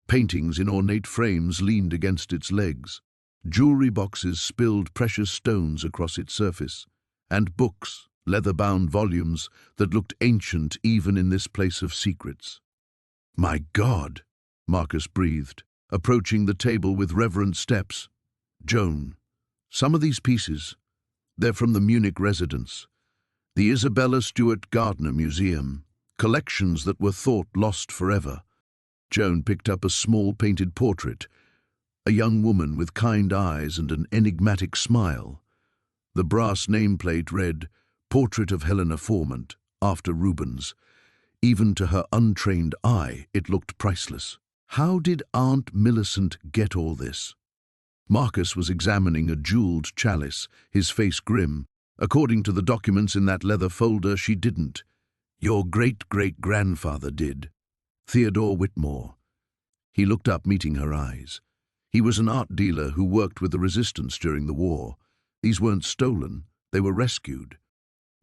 Paintings in ornate frames leaned against its legs. Jewelry boxes spilled precious stones across its surface, and books, leather-bound volumes that looked ancient even in this place of secrets. "My God," Marcus breathed. approaching the table with reverent steps. "Joan, some of these pieces, they're from the Munich residence, the Isabella Stewart Gardner Museum, collections that were thought lost forever." Joan picked up a small painted portrait, a young woman with kind eyes and an enigmatic smile. The brass nameplate read, "Portrait of Helena Formant, after Rubens." Even to her untrained eye, it looked priceless. How did Aunt Millicent get all this? Marcus was examining a jeweled chalice, his face grim. "According to the documents in that leather folder, she didn't. Your great-great-grandfather did. Theodore Whitmore." He looked up, meeting her eyes. He was an art dealer who worked with the resistance during the war. These weren't stolen, they were rescued.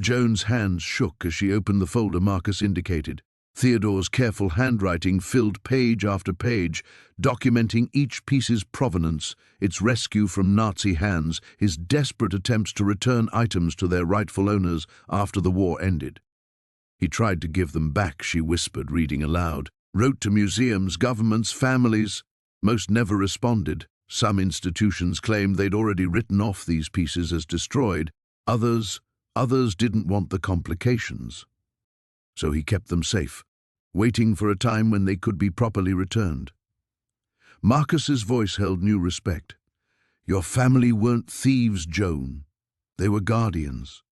Joan's hands shook as she opened the folder Marcus indicated. Theodore's careful handwriting filled page after page, documenting each piece's provenance, its rescue from Nazi hands, his desperate attempts to return items to their rightful owners after the war ended. "He tried to give them back," she whispered, reading aloud. "Wrote to museums, governments, families. Most never responded. Some institutions claimed they'd already written off these pieces as destroyed. Others didn't want the complications. So he kept them safe, waiting for a time when they could be properly returned." Marcus's voice held new respect. "Your family weren't thieves, Joan. They were guardians."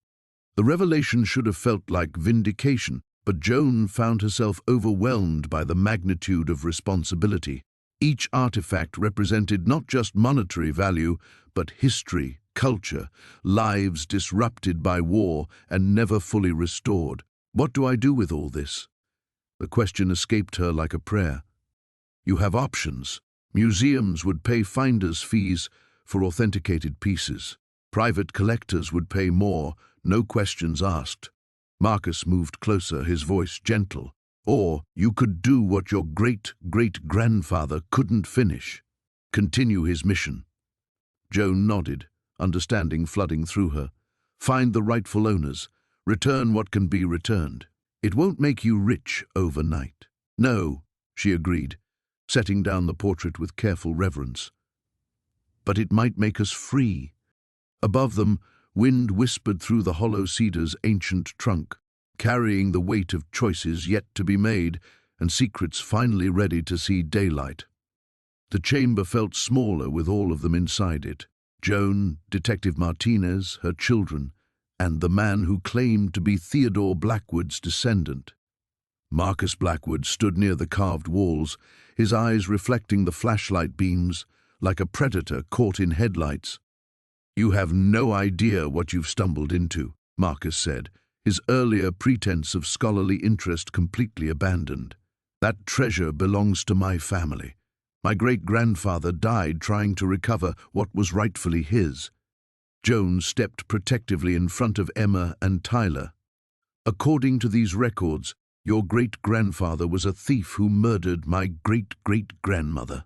The revelation should have felt like vindication, but Joan found herself overwhelmed by the magnitude of responsibility. Each artifact represented not just monetary value, but history, culture, lives disrupted by war and never fully restored. "What do I do with all this?" The question escaped her like a prayer. "You have options. Museums would pay finder's fees for authenticated pieces. Private collectors would pay more, no questions asked." Marcus moved closer, his voice gentle. "Or you could do what your great-great-grandfather couldn't finish. Continue his mission." Joan nodded, understanding flooding through her. "Find the rightful owners. Return what can be returned. It won't make you rich overnight." "No," she agreed, setting down the portrait with careful reverence. "But it might make us free." Above them, wind whispered through the hollow cedar's ancient trunk, carrying the weight of choices yet to be made and secrets finally ready to see daylight. The chamber felt smaller with all of them inside it. Joan, Detective Martinez, her children, and the man who claimed to be Theodore Blackwood's descendant. Marcus Blackwood stood near the carved walls, his eyes reflecting the flashlight beams, like a predator caught in headlights. "You have no idea what you've stumbled into," Marcus said, his earlier pretense of scholarly interest completely abandoned. "That treasure belongs to my family. My great-grandfather died trying to recover what was rightfully his." Joan stepped protectively in front of Emma and Tyler. "According to these records, your great-grandfather was a thief who murdered my great-great-grandmother."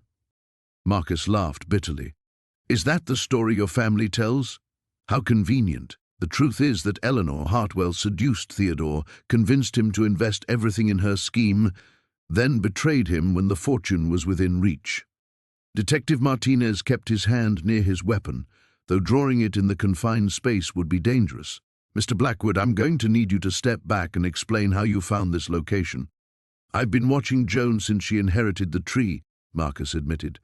Marcus laughed bitterly. "Is that the story your family tells? How convenient. The truth is that Eleanor Hartwell seduced Theodore, convinced him to invest everything in her scheme, then betrayed him when the fortune was within reach." Detective Martinez kept his hand near his weapon, though drawing it in the confined space would be dangerous. "Mr. Blackwood, I'm going to need you to step back and explain how you found this location." "I've been watching Joan since she inherited the tree," Marcus admitted.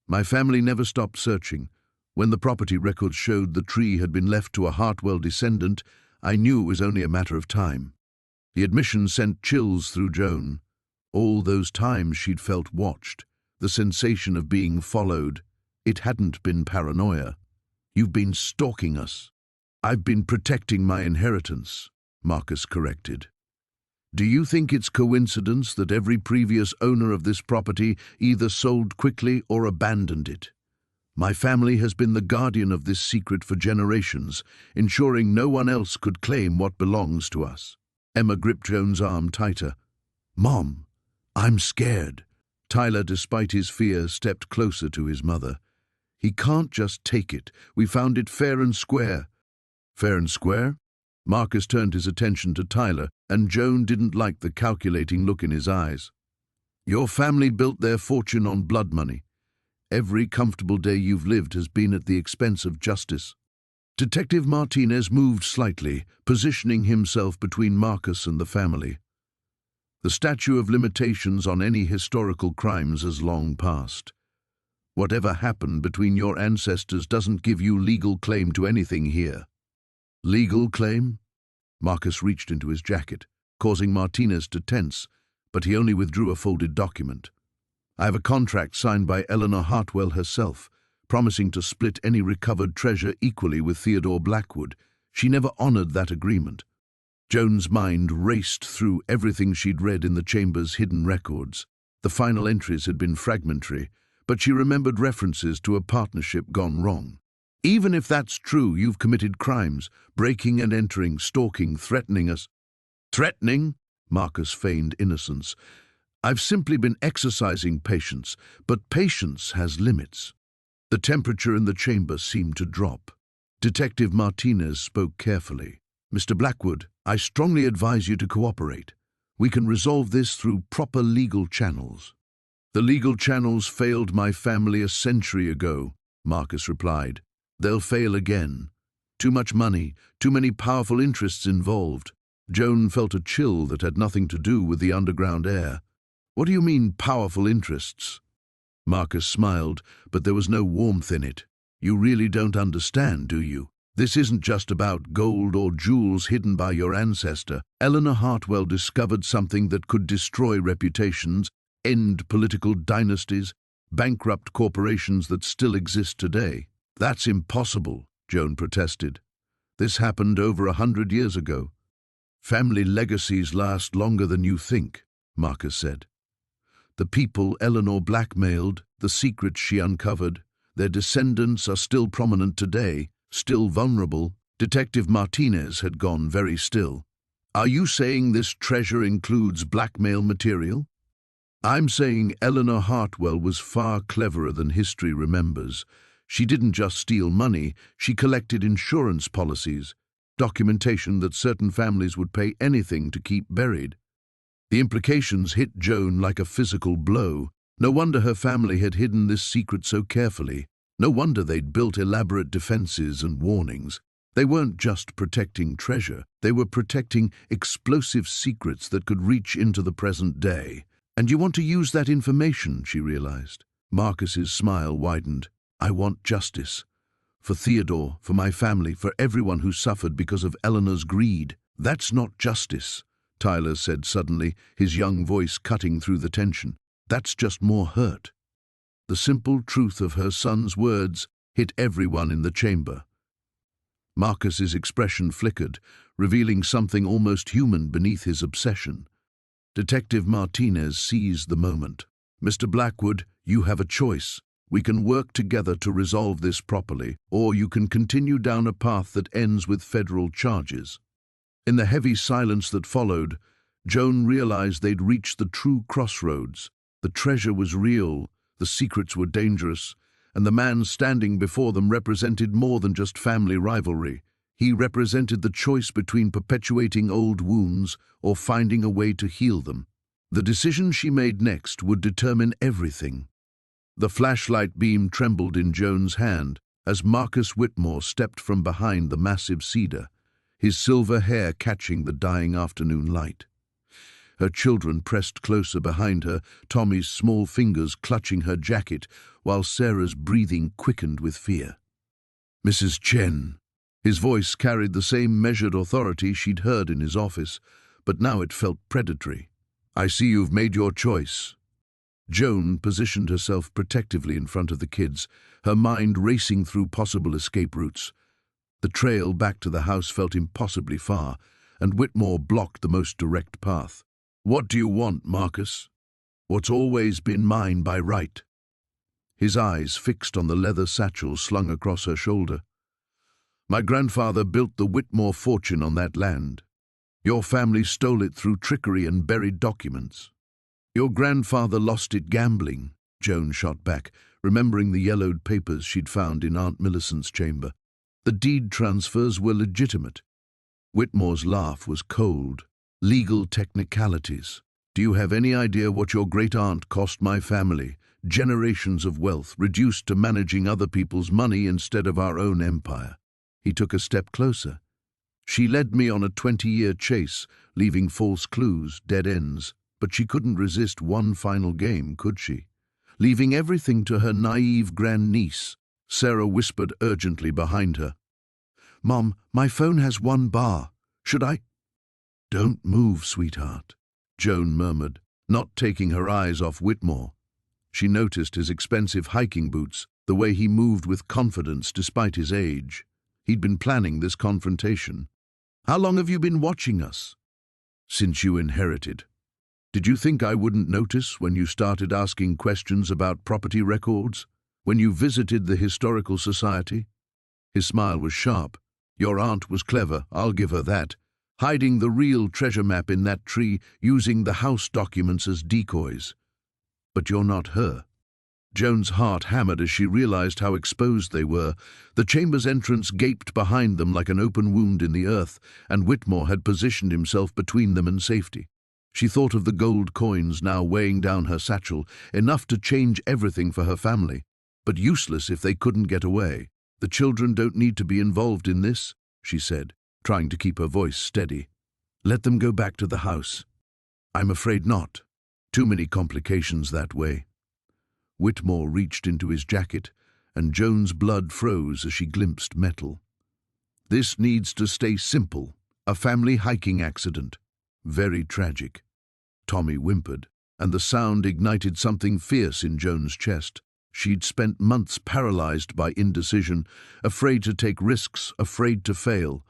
"My family never stopped searching. When the property records showed the tree had been left to a Hartwell descendant, I knew it was only a matter of time." The admission sent chills through Joan. All those times she'd felt watched, the sensation of being followed. It hadn't been paranoia. "You've been stalking us." "I've been protecting my inheritance," Marcus corrected. "Do you think it's coincidence that every previous owner of this property either sold quickly or abandoned it? My family has been the guardian of this secret for generations, ensuring no one else could claim what belongs to us." Emma gripped Joan's arm tighter. "Mom, I'm scared." Tyler, despite his fear, stepped closer to his mother. "He can't just take it. We found it fair and square." "Fair and square?" Marcus turned his attention to Tyler, and Joan didn't like the calculating look in his eyes. "Your family built their fortune on blood money. Every comfortable day you've lived has been at the expense of justice." Detective Martinez moved slightly, positioning himself between Marcus and the family. The statute of limitations on any historical crimes has long passed. Whatever happened between your ancestors doesn't give you legal claim to anything here. Legal claim? Marcus reached into his jacket, causing Martinez to tense, but he only withdrew a folded document. "I have a contract signed by Eleanor Hartwell herself, promising to split any recovered treasure equally with Theodore Blackwood. She never honored that agreement." Joan's mind raced through everything she'd read in the chamber's hidden records. The final entries had been fragmentary, but she remembered references to a partnership gone wrong. "Even if that's true, you've committed crimes, breaking and entering, stalking, threatening us." "Threatening?" Marcus feigned innocence. "I've simply been exercising patience, but patience has limits." The temperature in the chamber seemed to drop. Detective Martinez spoke carefully. "Mr. Blackwood, I strongly advise you to cooperate. We can resolve this through proper legal channels." "The legal channels failed my family a century ago," Marcus replied. "They'll fail again. Too much money, too many powerful interests involved." Joan felt a chill that had nothing to do with the underground air. "What do you mean, powerful interests?" Marcus smiled, but there was no warmth in it. "You really don't understand, do you? This isn't just about gold or jewels hidden by your ancestor. Eleanor Hartwell discovered something that could destroy reputations, end political dynasties, bankrupt corporations that still exist today." "That's impossible," Joan protested. "This happened over 100 years ago." "Family legacies last longer than you think," Marcus said. "The people Eleanor blackmailed, the secrets she uncovered, their descendants are still prominent today, still vulnerable." Detective Martinez had gone very still. "Are you saying this treasure includes blackmail material?" "I'm saying Eleanor Hartwell was far cleverer than history remembers. She didn't just steal money, she collected insurance policies, documentation that certain families would pay anything to keep buried." The implications hit Joan like a physical blow. No wonder her family had hidden this secret so carefully. No wonder they'd built elaborate defenses and warnings. They weren't just protecting treasure, they were protecting explosive secrets that could reach into the present day. "And you want to use that information," she realized. Marcus's smile widened. "I want justice. For Theodore, for my family, for everyone who suffered because of Eleanor's greed." "That's not justice," Tyler said suddenly, his young voice cutting through the tension. "That's just more hurt." The simple truth of her son's words hit everyone in the chamber. Marcus's expression flickered, revealing something almost human beneath his obsession. Detective Martinez seized the moment. "Mr. Blackwood, you have a choice. We can work together to resolve this properly, or you can continue down a path that ends with federal charges." In the heavy silence that followed, Joan realized they'd reached the true crossroads. The treasure was real, the secrets were dangerous, and the man standing before them represented more than just family rivalry. He represented the choice between perpetuating old wounds or finding a way to heal them. The decision she made next would determine everything. The flashlight beam trembled in Joan's hand as Marcus Whitmore stepped from behind the massive cedar, his silver hair catching the dying afternoon light. Her children pressed closer behind her, Tommy's small fingers clutching her jacket, while Sarah's breathing quickened with fear. "Mrs. Chen." His voice carried the same measured authority she'd heard in his office, but now it felt predatory. "I see you've made your choice." Joan positioned herself protectively in front of the kids, her mind racing through possible escape routes. The trail back to the house felt impossibly far, and Whitmore blocked the most direct path. "What do you want, Marcus?" "What's always been mine by right." His eyes fixed on the leather satchel slung across her shoulder. "My grandfather built the Whitmore fortune on that land. Your family stole it through trickery and buried documents." "Your grandfather lost it gambling," Joan shot back, remembering the yellowed papers she'd found in Aunt Millicent's chamber. "The deed transfers were legitimate." Whitmore's laugh was cold. "Legal technicalities. Do you have any idea what your great-aunt cost my family? generations of wealth reduced to managing other people's money instead of our own empire. He took a step closer. She led me on a 20-year chase, leaving false clues, dead ends. But she couldn't resist one final game, could she? Leaving everything to her naive grandniece, Sarah whispered urgently behind her. "Mom, my phone has one bar. Should I—" "Don't move, sweetheart," Joan murmured, not taking her eyes off Whitmore. She noticed his expensive hiking boots, the way he moved with confidence despite his age. He'd been planning this confrontation. "How long have you been watching us?" "Since you inherited. Did you think I wouldn't notice when you started asking questions about property records? When you visited the Historical Society?" His smile was sharp. "Your aunt was clever, I'll give her that. Hiding the real treasure map in that tree, using the house documents as decoys. But you're not her." Joan's heart hammered as she realized how exposed they were. The chamber's entrance gaped behind them like an open wound in the earth, and Whitmore had positioned himself between them and safety. She thought of the gold coins now weighing down her satchel, enough to change everything for her family, but useless if they couldn't get away. "The children don't need to be involved in this," she said, trying to keep her voice steady. "Let them go back to the house." "I'm afraid not. Too many complications that way." Whitmore reached into his jacket, and Joan's blood froze as she glimpsed metal. "This needs to stay simple. A family hiking accident. Very tragic." Tommy whimpered, and the sound ignited something fierce in Joan's chest. She'd spent months paralyzed by indecision, afraid to take risks, afraid to fail.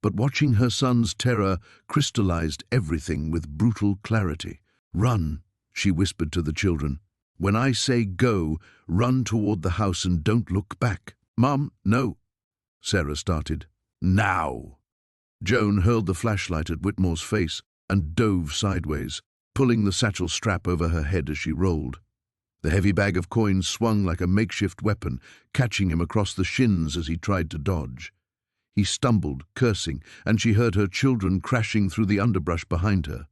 But watching her son's terror crystallized everything with brutal clarity. "Run," she whispered to the children. "When I say go, run toward the house and don't look back." "Mom, no," Sarah started. "Now!" Joan hurled the flashlight at Whitmore's face and dove sideways, pulling the satchel strap over her head as she rolled. The heavy bag of coins swung like a makeshift weapon, catching him across the shins as he tried to dodge. He stumbled, cursing, and she heard her children crashing through the underbrush behind her.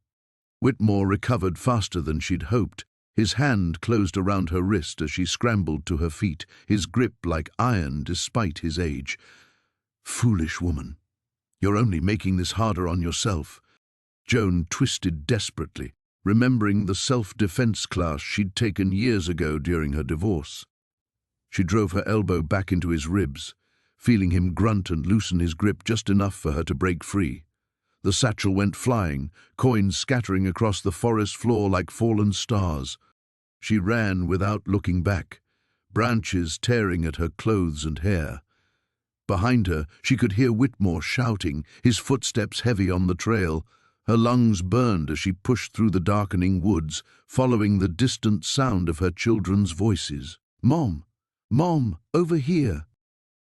Whitmore recovered faster than she'd hoped. His hand closed around her wrist as she scrambled to her feet, his grip like iron despite his age. "Foolish woman. You're only making this harder on yourself." Joan twisted desperately, remembering the self-defense class she'd taken years ago during her divorce. She drove her elbow back into his ribs, feeling him grunt and loosen his grip just enough for her to break free. The satchel went flying, coins scattering across the forest floor like fallen stars. She ran without looking back, branches tearing at her clothes and hair. Behind her, she could hear Whitmore shouting, his footsteps heavy on the trail. Her lungs burned as she pushed through the darkening woods, following the distant sound of her children's voices. "Mom! Mom! Over here!"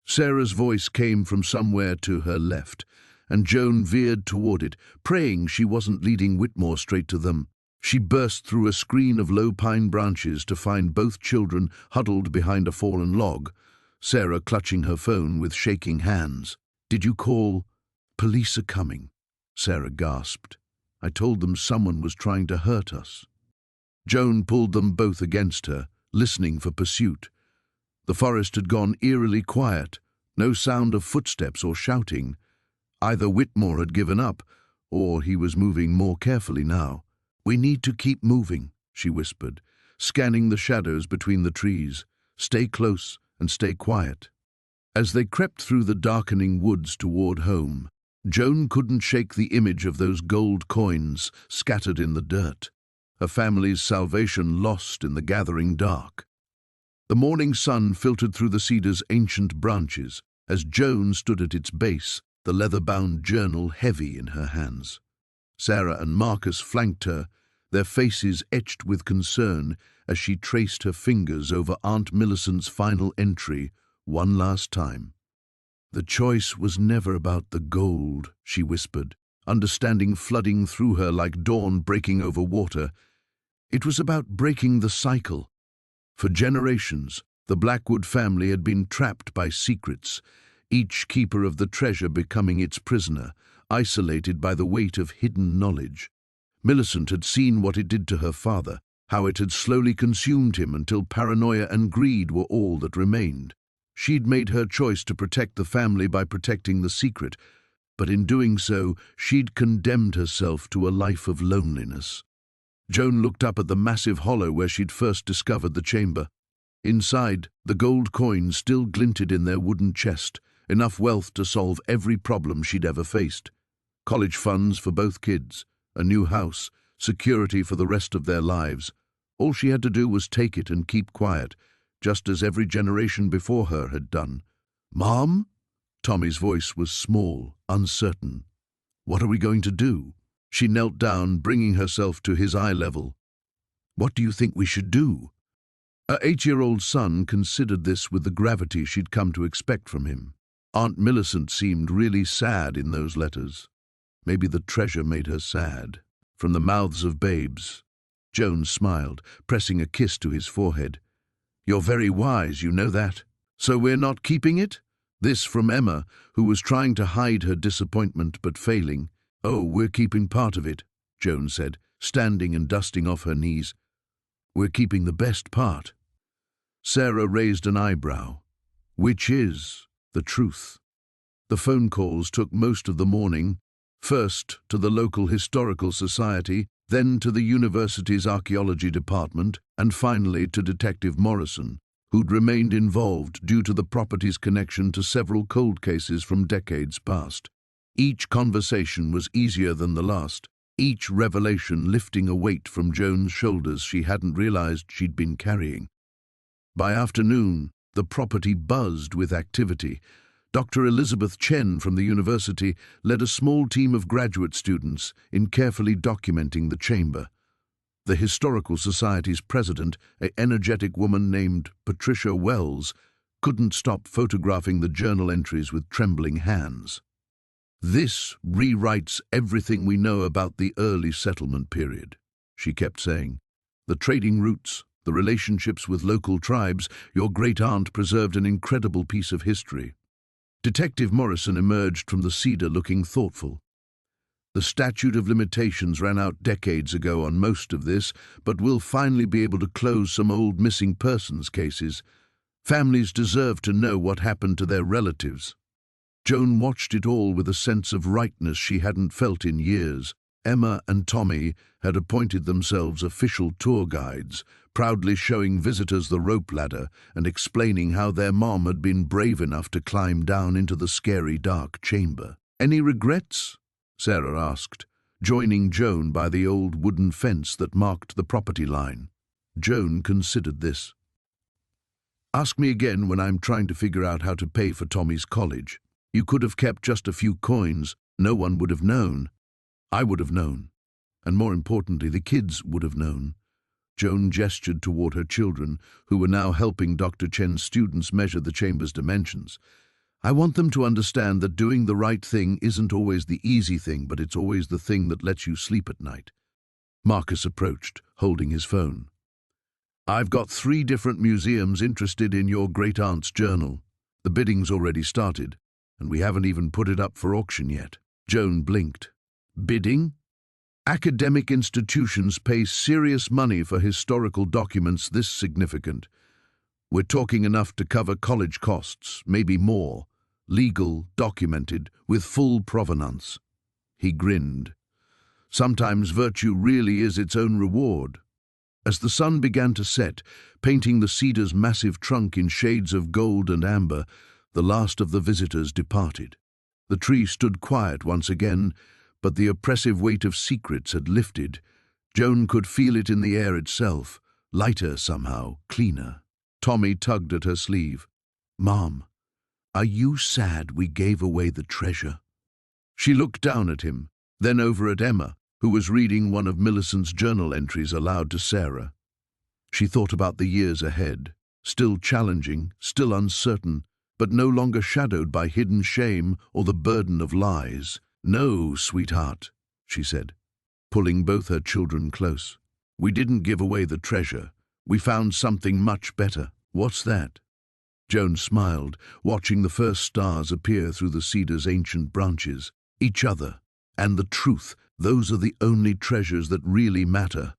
Sarah's voice came from somewhere to her left, and Joan veered toward it, praying she wasn't leading Whitmore straight to them. She burst through a screen of low pine branches to find both children huddled behind a fallen log, Sarah clutching her phone with shaking hands. "Did you call?" "Police are coming," Sarah gasped. "I told them someone was trying to hurt us." Joan pulled them both against her, listening for pursuit. The forest had gone eerily quiet, no sound of footsteps or shouting. Either Whitmore had given up, or he was moving more carefully now. "We need to keep moving," she whispered, scanning the shadows between the trees. "Stay close and stay quiet." As they crept through the darkening woods toward home, Joan couldn't shake the image of those gold coins scattered in the dirt, her family's salvation lost in the gathering dark. The morning sun filtered through the cedar's ancient branches as Joan stood at its base, the leather-bound journal heavy in her hands. Sarah and Marcus flanked her, their faces etched with concern as she traced her fingers over Aunt Millicent's final entry one last time. "The choice was never about the gold," she whispered, understanding flooding through her like dawn breaking over water. "It was about breaking the cycle." For generations, the Blackwood family had been trapped by secrets, each keeper of the treasure becoming its prisoner, isolated by the weight of hidden knowledge. Millicent had seen what it did to her father, how it had slowly consumed him until paranoia and greed were all that remained. She'd made her choice to protect the family by protecting the secret, but in doing so, she'd condemned herself to a life of loneliness. Joan looked up at the massive hollow where she'd first discovered the chamber. Inside, the gold coins still glinted in their wooden chest, enough wealth to solve every problem she'd ever faced. College funds for both kids, a new house, security for the rest of their lives. All she had to do was take it and keep quiet, just as every generation before her had done. "Mom?" Tommy's voice was small, uncertain. "What are we going to do?" She knelt down, bringing herself to his eye level. "What do you think we should do?" Her 8-year-old son considered this with the gravity she'd come to expect from him. Aunt Millicent seemed really sad in those letters. Maybe the treasure made her sad. From the mouths of babes. Joan smiled, pressing a kiss to his forehead. "You're very wise, you know that. So we're not keeping it?" This from Emma, who was trying to hide her disappointment but failing. "Oh, we're keeping part of it," Joan said, standing and dusting off her knees. "We're keeping the best part." Sarah raised an eyebrow. "Which is the truth?" The phone calls took most of the morning, first to the local historical society, then to the university's archaeology department, and finally to Detective Morrison, who'd remained involved due to the property's connection to several cold cases from decades past. Each conversation was easier than the last, each revelation lifting a weight from Joan's shoulders she hadn't realized she'd been carrying. By afternoon, the property buzzed with activity. Dr. Elizabeth Chen from the university led a small team of graduate students in carefully documenting the chamber. The Historical Society's president, an energetic woman named Patricia Wells, couldn't stop photographing the journal entries with trembling hands. "This rewrites everything we know about the early settlement period," she kept saying. "The trading routes, the relationships with local tribes, your great-aunt preserved an incredible piece of history." Detective Morrison emerged from the Cedar looking thoughtful. "The statute of limitations ran out decades ago on most of this, but we'll finally be able to close some old missing persons cases. Families deserve to know what happened to their relatives." Joan watched it all with a sense of rightness she hadn't felt in years. Emma and Tommy had appointed themselves official tour guides, proudly showing visitors the rope ladder and explaining how their mom had been brave enough to climb down into the scary dark chamber. "Any regrets?" Sarah asked, joining Joan by the old wooden fence that marked the property line. Joan considered this. "Ask me again when I'm trying to figure out how to pay for Tommy's college. You could have kept just a few coins. No one would have known. I would have known. And more importantly, the kids would have known." Joan gestured toward her children, who were now helping Dr. Chen's students measure the chamber's dimensions. "I want them to understand that doing the right thing isn't always the easy thing, but it's always the thing that lets you sleep at night." Marcus approached, holding his phone. "I've got 3 different museums interested in your great-aunt's journal. The bidding's already started, and we haven't even put it up for auction yet." Joan blinked. "Bidding? Academic institutions pay serious money for historical documents this significant. We're talking enough to cover college costs, maybe more, legal, documented, with full provenance." He grinned. "Sometimes virtue really is its own reward." As the sun began to set, painting the cedar's massive trunk in shades of gold and amber, the last of the visitors departed. The tree stood quiet once again, but the oppressive weight of secrets had lifted. Joan could feel it in the air itself, lighter somehow, cleaner. Tommy tugged at her sleeve. "Mom, are you sad we gave away the treasure?" She looked down at him, then over at Emma, who was reading one of Millicent's journal entries aloud to Sarah. She thought about the years ahead, still challenging, still uncertain, but no longer shadowed by hidden shame or the burden of lies. "No, sweetheart," she said, pulling both her children close. "We didn't give away the treasure. We found something much better." "What's that?" Joan smiled, watching the first stars appear through the cedar's ancient branches. "Each other, and the truth. Those are the only treasures that really matter."